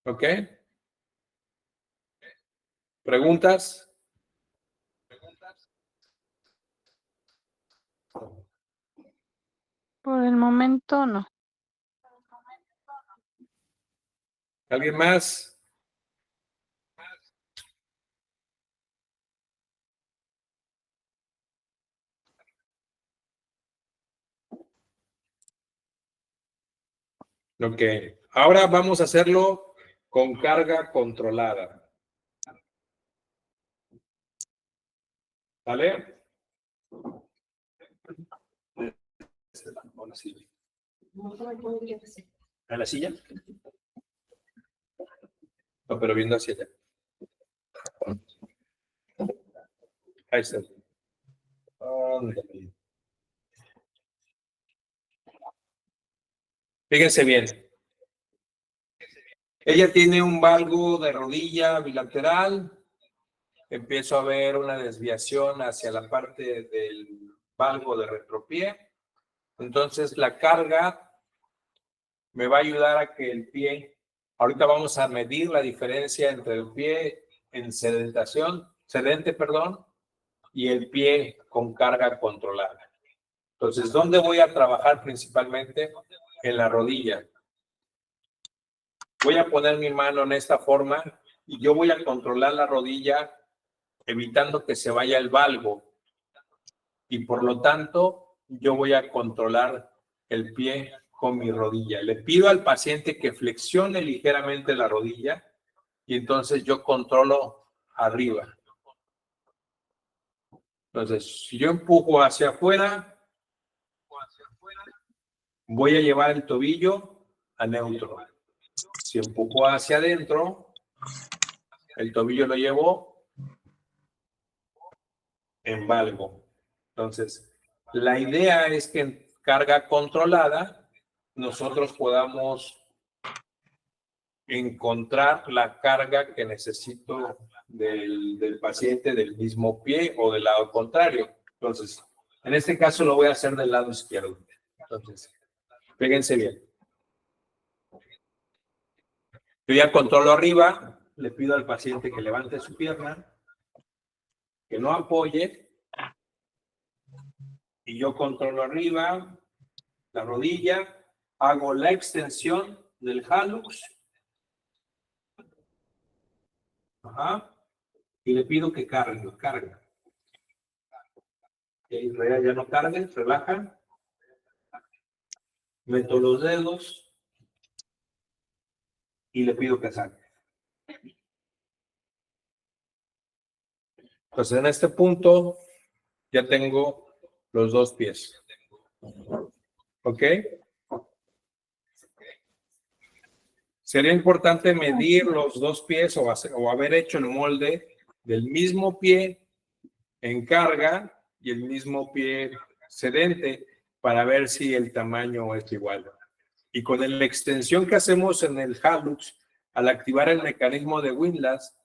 ¿Ok? ¿Preguntas? Por el momento no. ¿Alguien más? Ok. Ahora vamos a hacerlo con carga controlada. ¿Vale? Ahora sí. ¿A la silla? No, pero viendo hacia allá. Ahí está. Ándale. Fíjense bien. Ella tiene un valgo de rodilla bilateral. Empiezo a ver una desviación hacia la parte del valgo de retropié. Entonces la carga me va a ayudar a que el pie, ahorita vamos a medir la diferencia entre el pie en sedente, y el pie con carga controlada. Entonces, ¿dónde voy a trabajar principalmente? En la rodilla. Voy a poner mi mano en esta forma y yo voy a controlar la rodilla evitando que se vaya el valgo. Y por lo tanto, yo voy a controlar el pie con mi rodilla. Le pido al paciente que flexione ligeramente la rodilla y entonces yo controlo arriba. Entonces, si yo empujo hacia afuera, voy a llevar el tobillo a neutro. Si empujo hacia adentro, el tobillo lo llevo en valgo. Entonces, la idea es que en carga controlada nosotros podamos encontrar la carga que necesito del paciente del mismo pie o del lado contrario. Entonces, en este caso lo voy a hacer del lado izquierdo. Entonces, fíjense bien. Yo ya controlo arriba, le pido al paciente que levante su pierna, que no apoye, y yo controlo arriba, la rodilla, hago la extensión del hallux, y le pido que cargue. Y ya no cargue, relaja. Meto los dedos y le pido que saque. Entonces, en este punto ya tengo los dos pies. ¿Ok? Sería importante medir los dos pies o haber hecho el molde del mismo pie en carga y el mismo pie sedente para ver si el tamaño es igual. Y con la extensión que hacemos en el hallux, al activar el mecanismo de Windlass,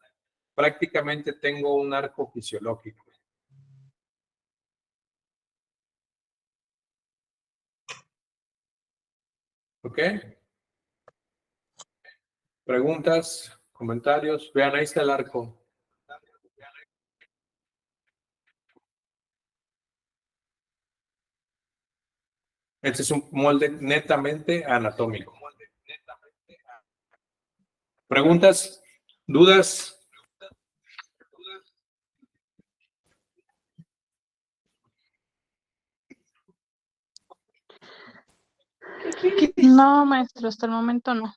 prácticamente tengo un arco fisiológico. ¿Ok? ¿Preguntas? ¿Comentarios? Vean, ahí está el arco. Este es un molde netamente anatómico. ¿Preguntas? ¿Dudas? No, maestro, hasta el momento no.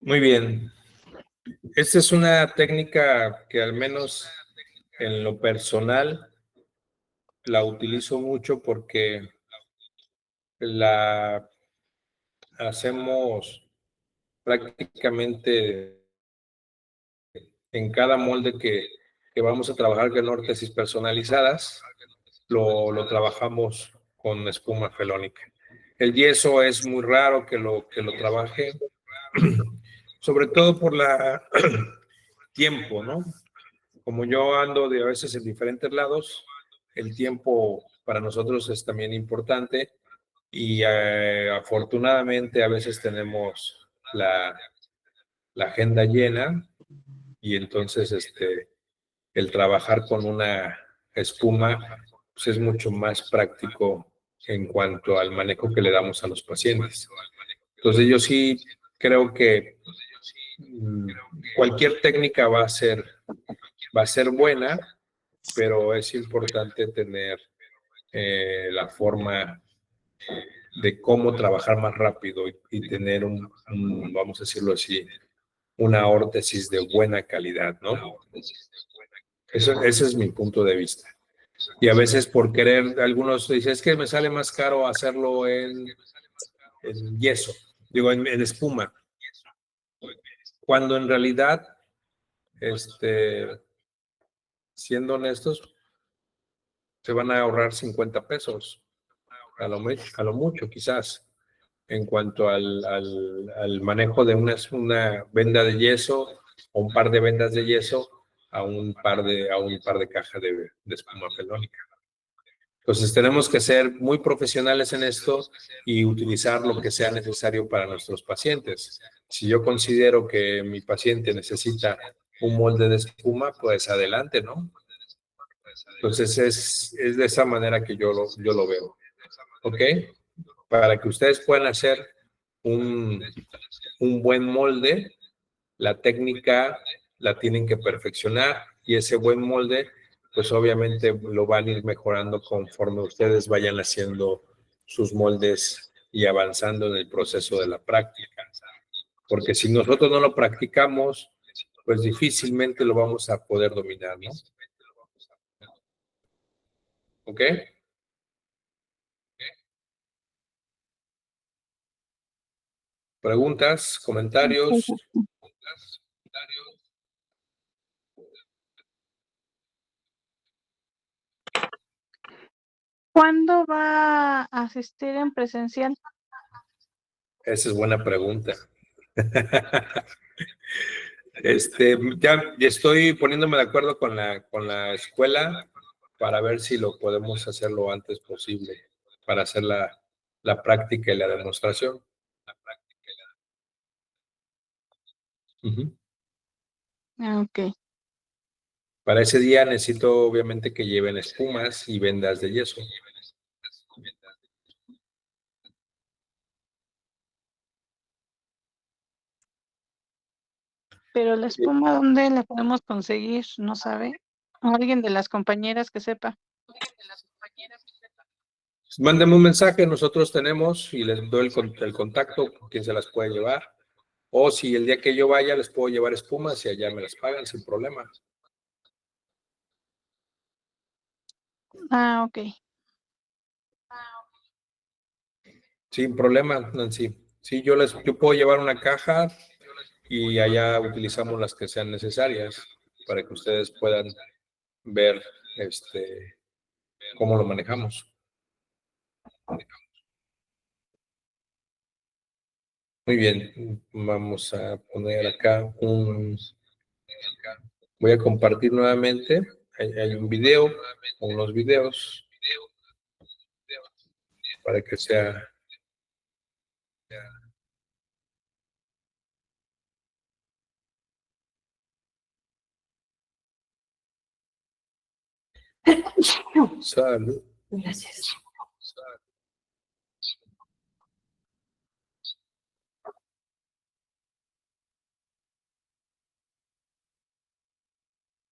Muy bien. Esta es una técnica que al menos en lo personal la utilizo mucho porque la hacemos prácticamente en cada molde que vamos a trabajar con órtesis personalizadas, lo trabajamos con espuma felónica. El yeso es muy raro que lo trabaje, sobre todo por la tiempo, ¿no? Como yo ando a veces en diferentes lados, el tiempo para nosotros es también importante y afortunadamente a veces tenemos la agenda llena y entonces el trabajar con una espuma pues es mucho más práctico en cuanto al manejo que le damos a los pacientes. Entonces yo sí creo que cualquier técnica va a ser buena, pero es importante tener la forma de cómo trabajar más rápido y tener vamos a decirlo así, una órtesis de buena calidad, ¿no? Ese es mi punto de vista. Y a veces por querer, algunos dicen, es que me sale más caro hacerlo en yeso, digo, en espuma. Cuando en realidad, siendo honestos, se van a ahorrar 50 pesos, a lo mucho quizás, en cuanto al manejo de una venda de yeso o un par de vendas de yeso a un par de cajas de espuma felónica. Entonces tenemos que ser muy profesionales en esto y utilizar lo que sea necesario para nuestros pacientes. Si yo considero que mi paciente necesita un molde de espuma, pues adelante, ¿no? Entonces es de esa manera que yo lo veo. ¿Ok? Para que ustedes puedan hacer un buen molde, la técnica la tienen que perfeccionar y ese buen molde, pues obviamente lo van a ir mejorando conforme ustedes vayan haciendo sus moldes y avanzando en el proceso de la práctica. Porque si nosotros no lo practicamos, pues difícilmente lo vamos a poder dominar, ¿no? ¿Ok? ¿Preguntas? ¿Comentarios? ¿Cuándo va a asistir en presencial? Esa es buena pregunta. Ya estoy poniéndome de acuerdo con la escuela para ver si lo podemos hacer lo antes posible, para hacer la práctica y la demostración. Ujú. Ah, ok. Para ese día necesito obviamente que lleven espumas y vendas de yeso. Pero la espuma, ¿dónde la podemos conseguir? ¿No sabe? ¿O alguien de las compañeras que sepa? Mándenme un mensaje, nosotros tenemos y les doy el contacto, quién se las puede llevar. O si el día que yo vaya les puedo llevar espumas y allá me las pagan sin problema. Ah, ok. Sin problema, Nancy. Sí, yo puedo llevar una caja y allá utilizamos las que sean necesarias para que ustedes puedan ver cómo lo manejamos. Muy bien, vamos a poner acá voy a compartir nuevamente. Hay un video, unos videos para que sea. Salud. Gracias.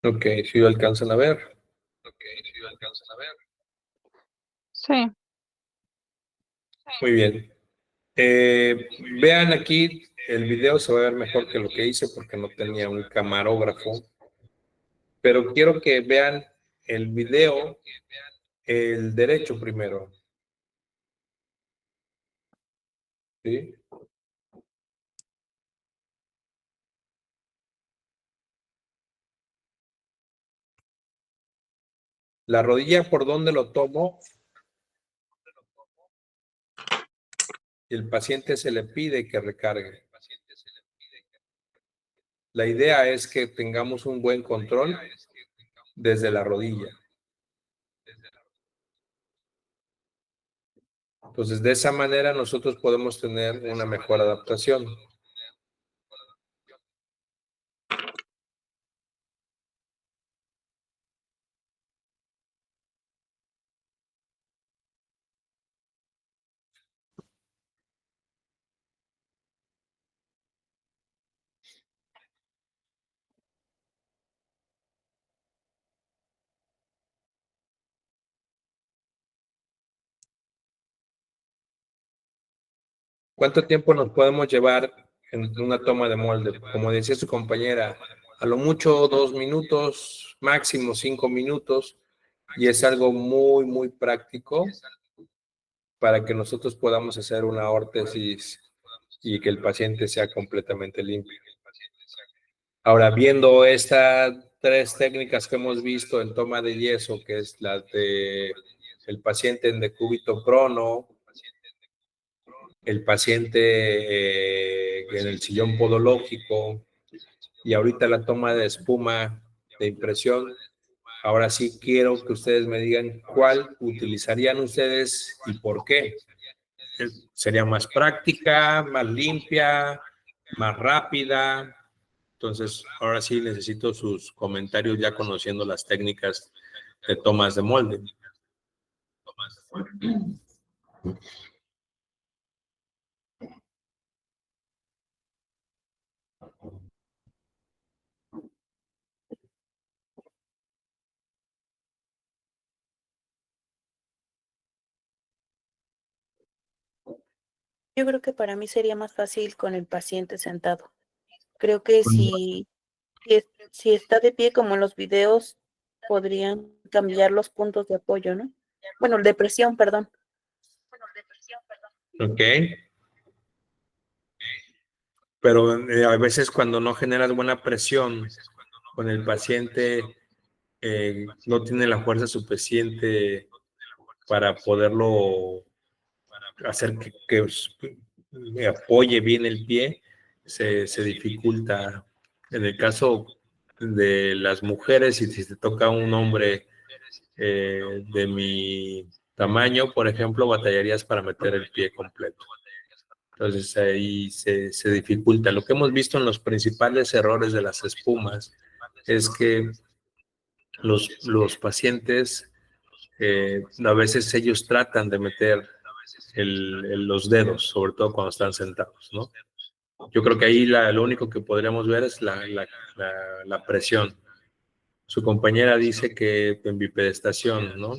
Ok, si lo alcanzan a ver. Sí. Muy bien. Vean aquí, el video se va a ver mejor que lo que hice porque no tenía un camarógrafo. Pero quiero que vean el video, el derecho primero. ¿Sí? La rodilla, ¿por dónde lo tomo? El paciente se le pide que recargue. La idea es que tengamos un buen control desde la rodilla. Entonces, de esa manera nosotros podemos tener una mejor adaptación. ¿Cuánto tiempo nos podemos llevar en una toma de molde? Como decía su compañera, a lo mucho 2 minutos, máximo 5 minutos, y es algo muy, muy práctico para que nosotros podamos hacer una órtesis y que el paciente sea completamente limpio. Ahora, viendo estas 3 técnicas que hemos visto en toma de yeso, que es la de el paciente en decúbito prono, el paciente en el sillón podológico y ahorita la toma de espuma de impresión, ahora sí quiero que ustedes me digan cuál utilizarían ustedes y por qué. ¿Sería más práctica, más limpia, más rápida? Entonces, ahora sí necesito sus comentarios ya conociendo las técnicas de tomas de molde. Yo creo que para mí sería más fácil con el paciente sentado. Creo que si está de pie como en los videos, podrían cambiar los puntos de apoyo, ¿no? Bueno, de presión, perdón. Ok. Pero a veces cuando no generas buena presión con el paciente, no tiene la fuerza suficiente para poderlo hacer que apoye bien el pie, se dificulta. En el caso de las mujeres, y si te toca un hombre de mi tamaño, por ejemplo, batallarías para meter el pie completo. Entonces ahí se dificulta. Lo que hemos visto en los principales errores de las espumas es que los pacientes, a veces ellos tratan de meter los dedos, sobre todo cuando están sentados, ¿no? Yo creo que ahí lo único que podríamos ver es la presión. Su compañera dice que en bipedestación, ¿no?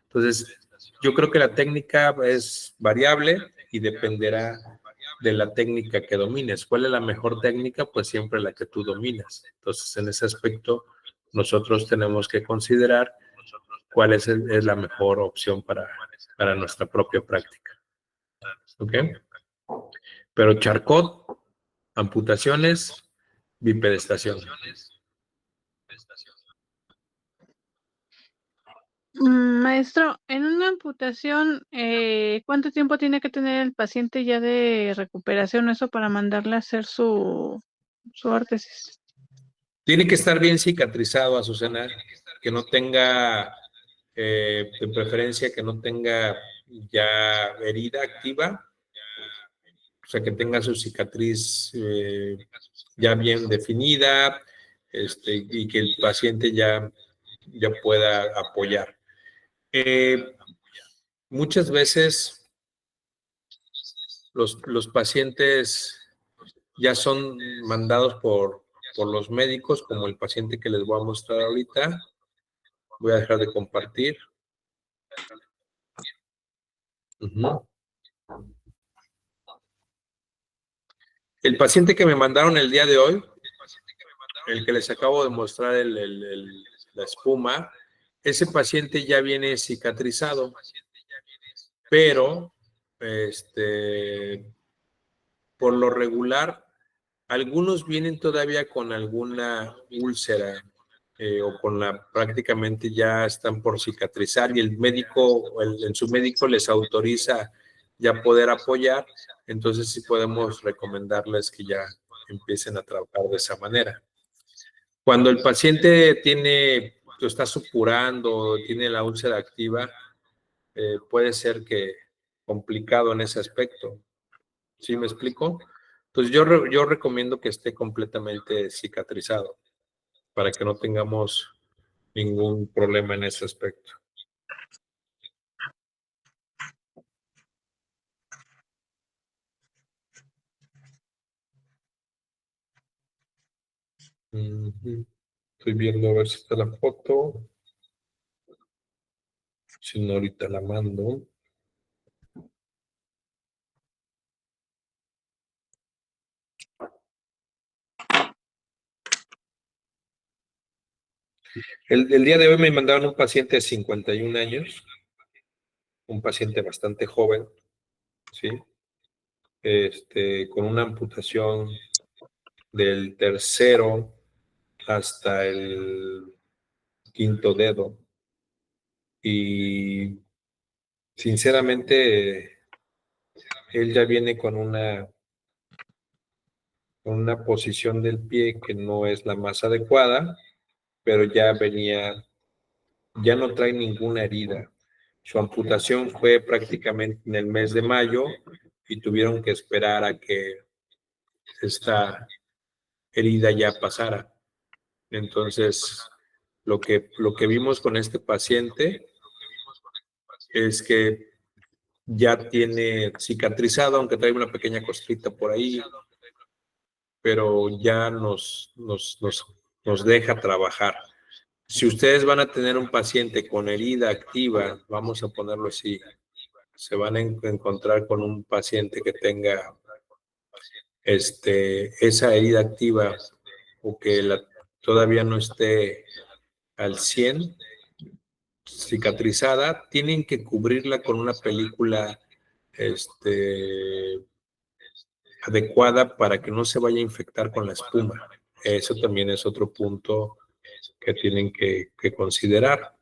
Entonces, yo creo que la técnica es variable y dependerá de la técnica que domines. ¿Cuál es la mejor técnica? Pues siempre la que tú dominas. Entonces, en ese aspecto, nosotros tenemos que considerar cuál es la mejor opción para nuestra propia práctica. ¿Ok? Pero Charcot, amputaciones, bipedestación. Maestro, en una amputación, ¿cuánto tiempo tiene que tener el paciente ya de recuperación eso para mandarle a hacer su órtesis? Tiene que estar bien cicatrizado, Azucena, que no tenga, de preferencia, que no tenga ya herida activa, o sea, que tenga su cicatriz ya bien definida, y que el paciente ya ya pueda apoyar. Muchas veces los pacientes ya son mandados por los médicos, como el paciente que les voy a mostrar ahorita. Voy a dejar de compartir. Ujú. El paciente que me mandaron el día de hoy, el que les acabo de mostrar la espuma, ese paciente ya viene cicatrizado, pero por lo regular, algunos vienen todavía con alguna úlcera o con prácticamente ya están por cicatrizar y el médico, su médico les autoriza ya poder apoyar, entonces sí podemos recomendarles que ya empiecen a trabajar de esa manera. Cuando el paciente está supurando, tiene la úlcera activa, puede ser que complicado en ese aspecto. ¿Sí me explico? Entonces yo recomiendo que esté completamente cicatrizado para que no tengamos ningún problema en ese aspecto. Ujú. Estoy viendo a ver si está la foto. Si no, ahorita la mando. El día de hoy me mandaron un paciente de 51 años, un paciente bastante joven, ¿sí? Con una amputación del tercero hasta el quinto dedo. Y sinceramente, él ya viene con una posición del pie que no es la más adecuada, pero ya no trae ninguna herida. Su amputación fue prácticamente en el mes de mayo y tuvieron que esperar a que esta herida ya pasara. Entonces, lo que vimos con este paciente es que ya tiene cicatrizado, aunque trae una pequeña costrita por ahí, pero ya nos deja trabajar. Si ustedes van a tener un paciente con herida activa, vamos a ponerlo así, se van a encontrar con un paciente que tenga esa herida activa o que todavía no esté al 100 cicatrizada, tienen que cubrirla con una película adecuada para que no se vaya a infectar con la espuma. Eso también es otro punto que tienen que considerar.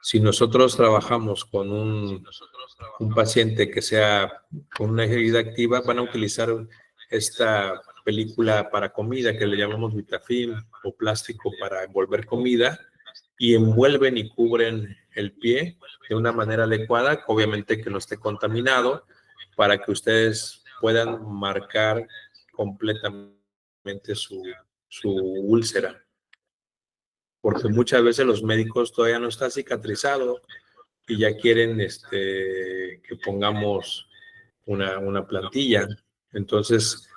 Si nosotros trabajamos con un paciente que sea con una herida activa, van a utilizar esta película para comida que le llamamos Vitafilm o plástico para envolver comida y envuelven y cubren el pie de una manera adecuada, obviamente que no esté contaminado, para que ustedes puedan marcar completamente su úlcera. Porque muchas veces los médicos todavía no está cicatrizado y ya quieren que pongamos una plantilla. Entonces,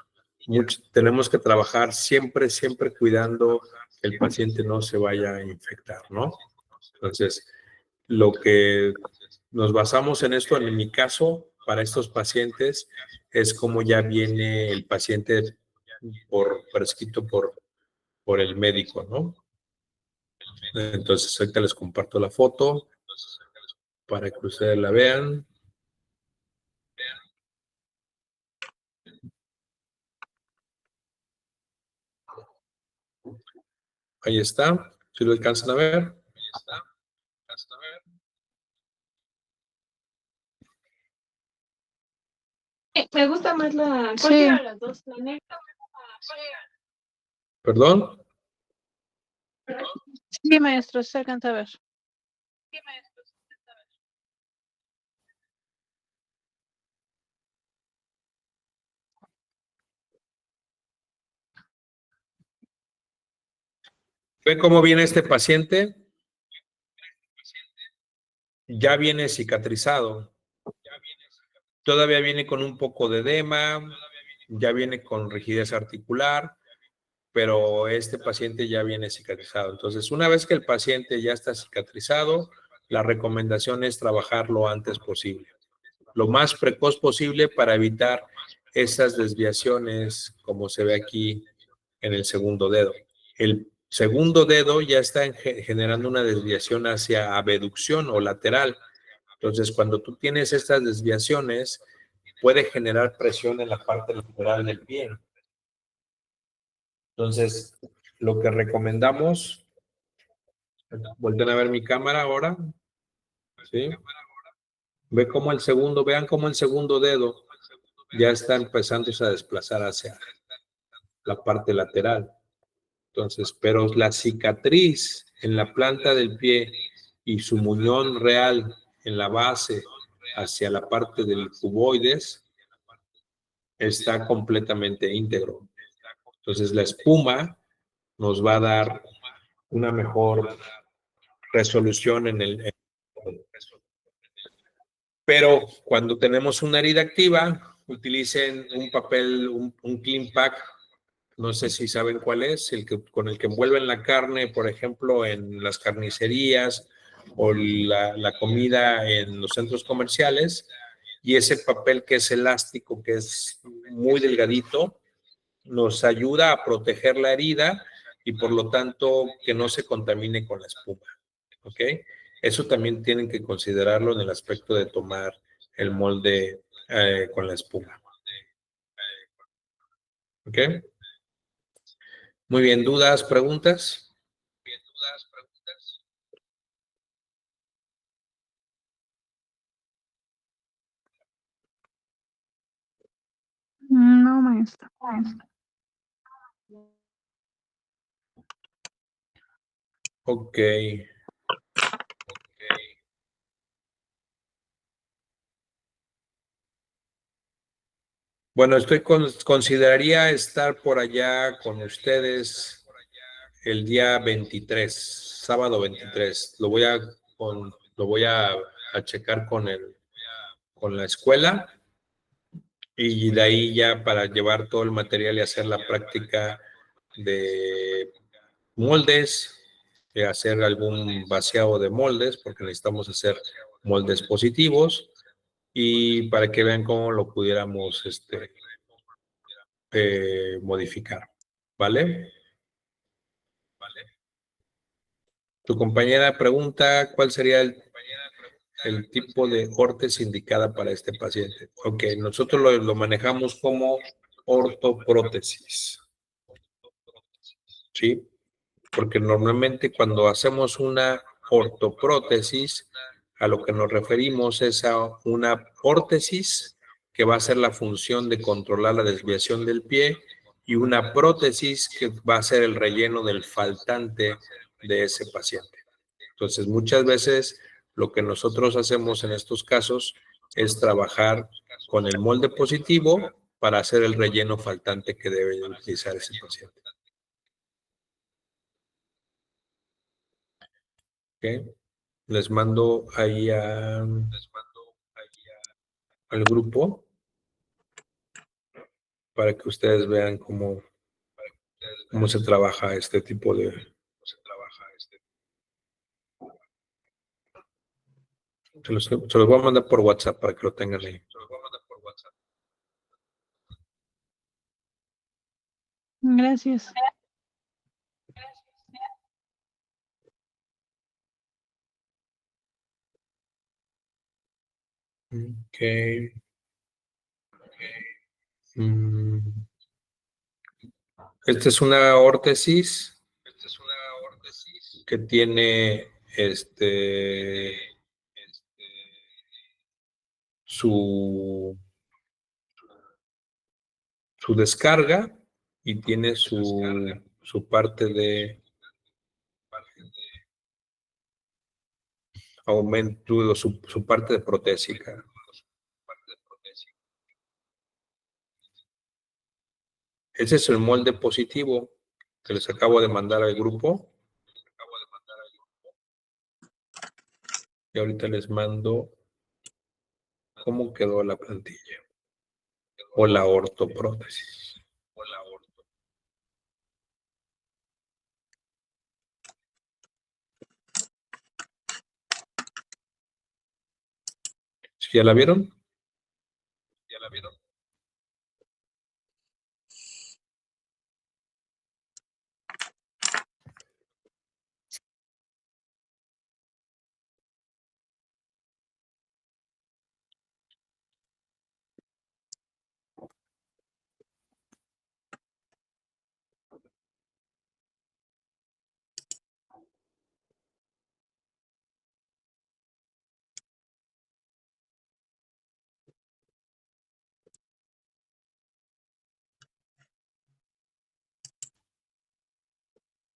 tenemos que trabajar siempre, siempre cuidando que el paciente no se vaya a infectar, ¿no? Entonces, lo que nos basamos en esto, en mi caso, para estos pacientes, es como ya viene el paciente prescrito por el médico, ¿no? Entonces, ahorita les comparto la foto para que ustedes la vean. Ahí está, si lo alcanzan a ver. Me gusta más la... Sí. Cualquiera de las dos, la negra. ¿Perdón? Sí, maestro, se alcanza a ver. ¿Ve cómo viene este paciente? Ya viene cicatrizado. Todavía viene con un poco de edema, ya viene con rigidez articular, pero este paciente ya viene cicatrizado. Entonces, una vez que el paciente ya está cicatrizado, la recomendación es trabajar lo antes posible, lo más precoz posible para evitar esas desviaciones como se ve aquí en el segundo dedo. El segundo dedo ya está generando una desviación hacia abducción o lateral. Entonces, cuando tú tienes estas desviaciones, puede generar presión en la parte lateral del pie. Entonces, lo que recomendamos, volteen a ver mi cámara ahora, ¿sí? Vean cómo el segundo dedo ya está empezando a desplazar hacia la parte lateral. Entonces, pero la cicatriz en la planta del pie y su muñón real en la base hacia la parte del cuboides está completamente íntegro. Entonces, la espuma nos va a dar una mejor resolución en el... Pero cuando tenemos una herida activa, utilicen un papel, un clean pack. No sé si saben cuál es, con el que envuelven la carne, por ejemplo, en las carnicerías o la comida en los centros comerciales. Y ese papel que es elástico, que es muy delgadito, nos ayuda a proteger la herida y por lo tanto que no se contamine con la espuma. ¿Ok? Eso también tienen que considerarlo en el aspecto de tomar el molde con la espuma. ¿Ok? Muy bien, ¿dudas, preguntas? No, maestra. Ok. Bueno, consideraría estar por allá con ustedes el día 23, sábado 23. Lo voy a checar con la escuela y de ahí ya para llevar todo el material y hacer la práctica de moldes, hacer algún vaciado de moldes, porque necesitamos hacer moldes positivos y para que vean cómo lo pudiéramos modificar. ¿Vale? Tu compañera pregunta cuál sería el tipo de órtesis indicada para este paciente. Ok, nosotros lo manejamos como ortoprótesis. ¿Sí? Porque normalmente cuando hacemos una ortoprótesis, a lo que nos referimos es a una órtesis que va a hacer la función de controlar la desviación del pie y una prótesis que va a ser el relleno del faltante de ese paciente. Entonces, muchas veces lo que nosotros hacemos en estos casos es trabajar con el molde positivo para hacer el relleno faltante que debe utilizar ese paciente. ¿Ok? Les mando ahí al grupo para que ustedes vean cómo se trabaja este tipo de... Se los voy a mandar por WhatsApp para que lo tengan ahí. Gracias. Ok. Esta es una órtesis que tiene su descarga y tiene su parte de aumento, su parte de protésica. Ese es el molde positivo que les acabo de mandar al grupo. Y ahorita les mando cómo quedó la plantilla o la ortoprótesis. ¿Ya la vieron?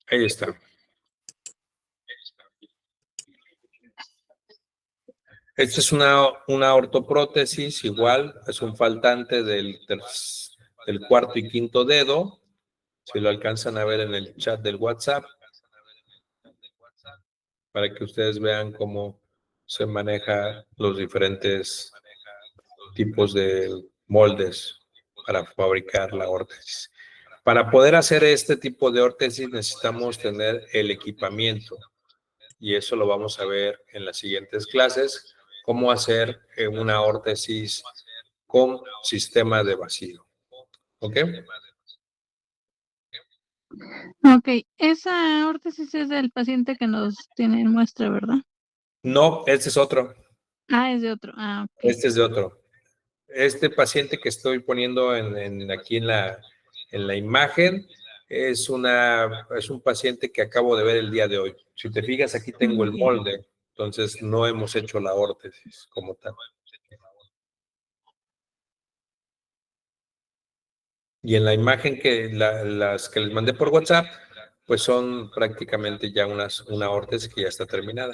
Ahí está. Esta es una ortoprótesis, igual, es un faltante del cuarto y quinto dedo. Si lo alcanzan a ver en el chat del WhatsApp, para que ustedes vean cómo se maneja los diferentes tipos de moldes para fabricar la órtesis. Para poder hacer este tipo de órtesis necesitamos tener el equipamiento y eso lo vamos a ver en las siguientes clases, cómo hacer una órtesis con sistema de vacío. ¿Ok? Ok, esa órtesis es del paciente que nos tiene en muestra, ¿verdad? No, este es otro. Ah, es de otro. Ah, ok. Este es de otro. Este paciente que estoy poniendo aquí en la imagen es un paciente que acabo de ver el día de hoy. Si te fijas, aquí tengo el Ok. molde, entonces no hemos hecho la órtesis como tal. Y en la imagen las que les mandé por WhatsApp, pues son prácticamente ya una órtesis que ya está terminada.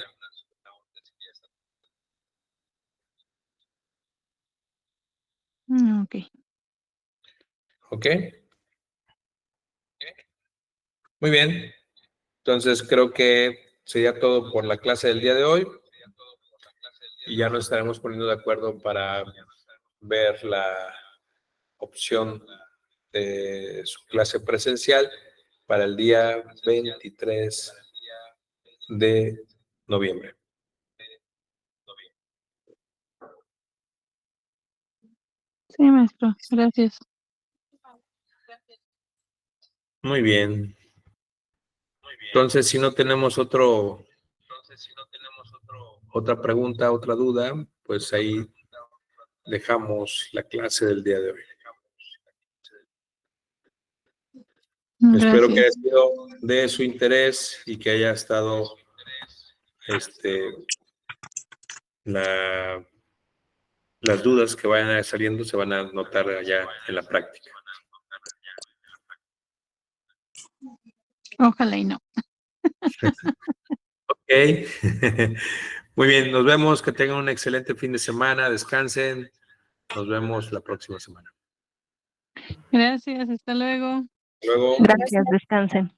Ok. ¿Ok? Muy bien. Entonces creo que sería todo por la clase del día de hoy. Y ya nos estaremos poniendo de acuerdo para ver la opción de su clase presencial para el día 23 de noviembre. Sí, maestro. Gracias. Muy bien. Entonces, si no tenemos otra pregunta, otra duda, pues ahí dejamos la clase del día de hoy. Espero que haya Gracias. sido de su interés y que haya estado las dudas que vayan saliendo se van a notar allá en la práctica. Ojalá y no. Ok. Muy bien, nos vemos, que tengan un excelente fin de semana, descansen, nos vemos la próxima semana. Gracias. Hasta luego. Luego. Gracias, descansen.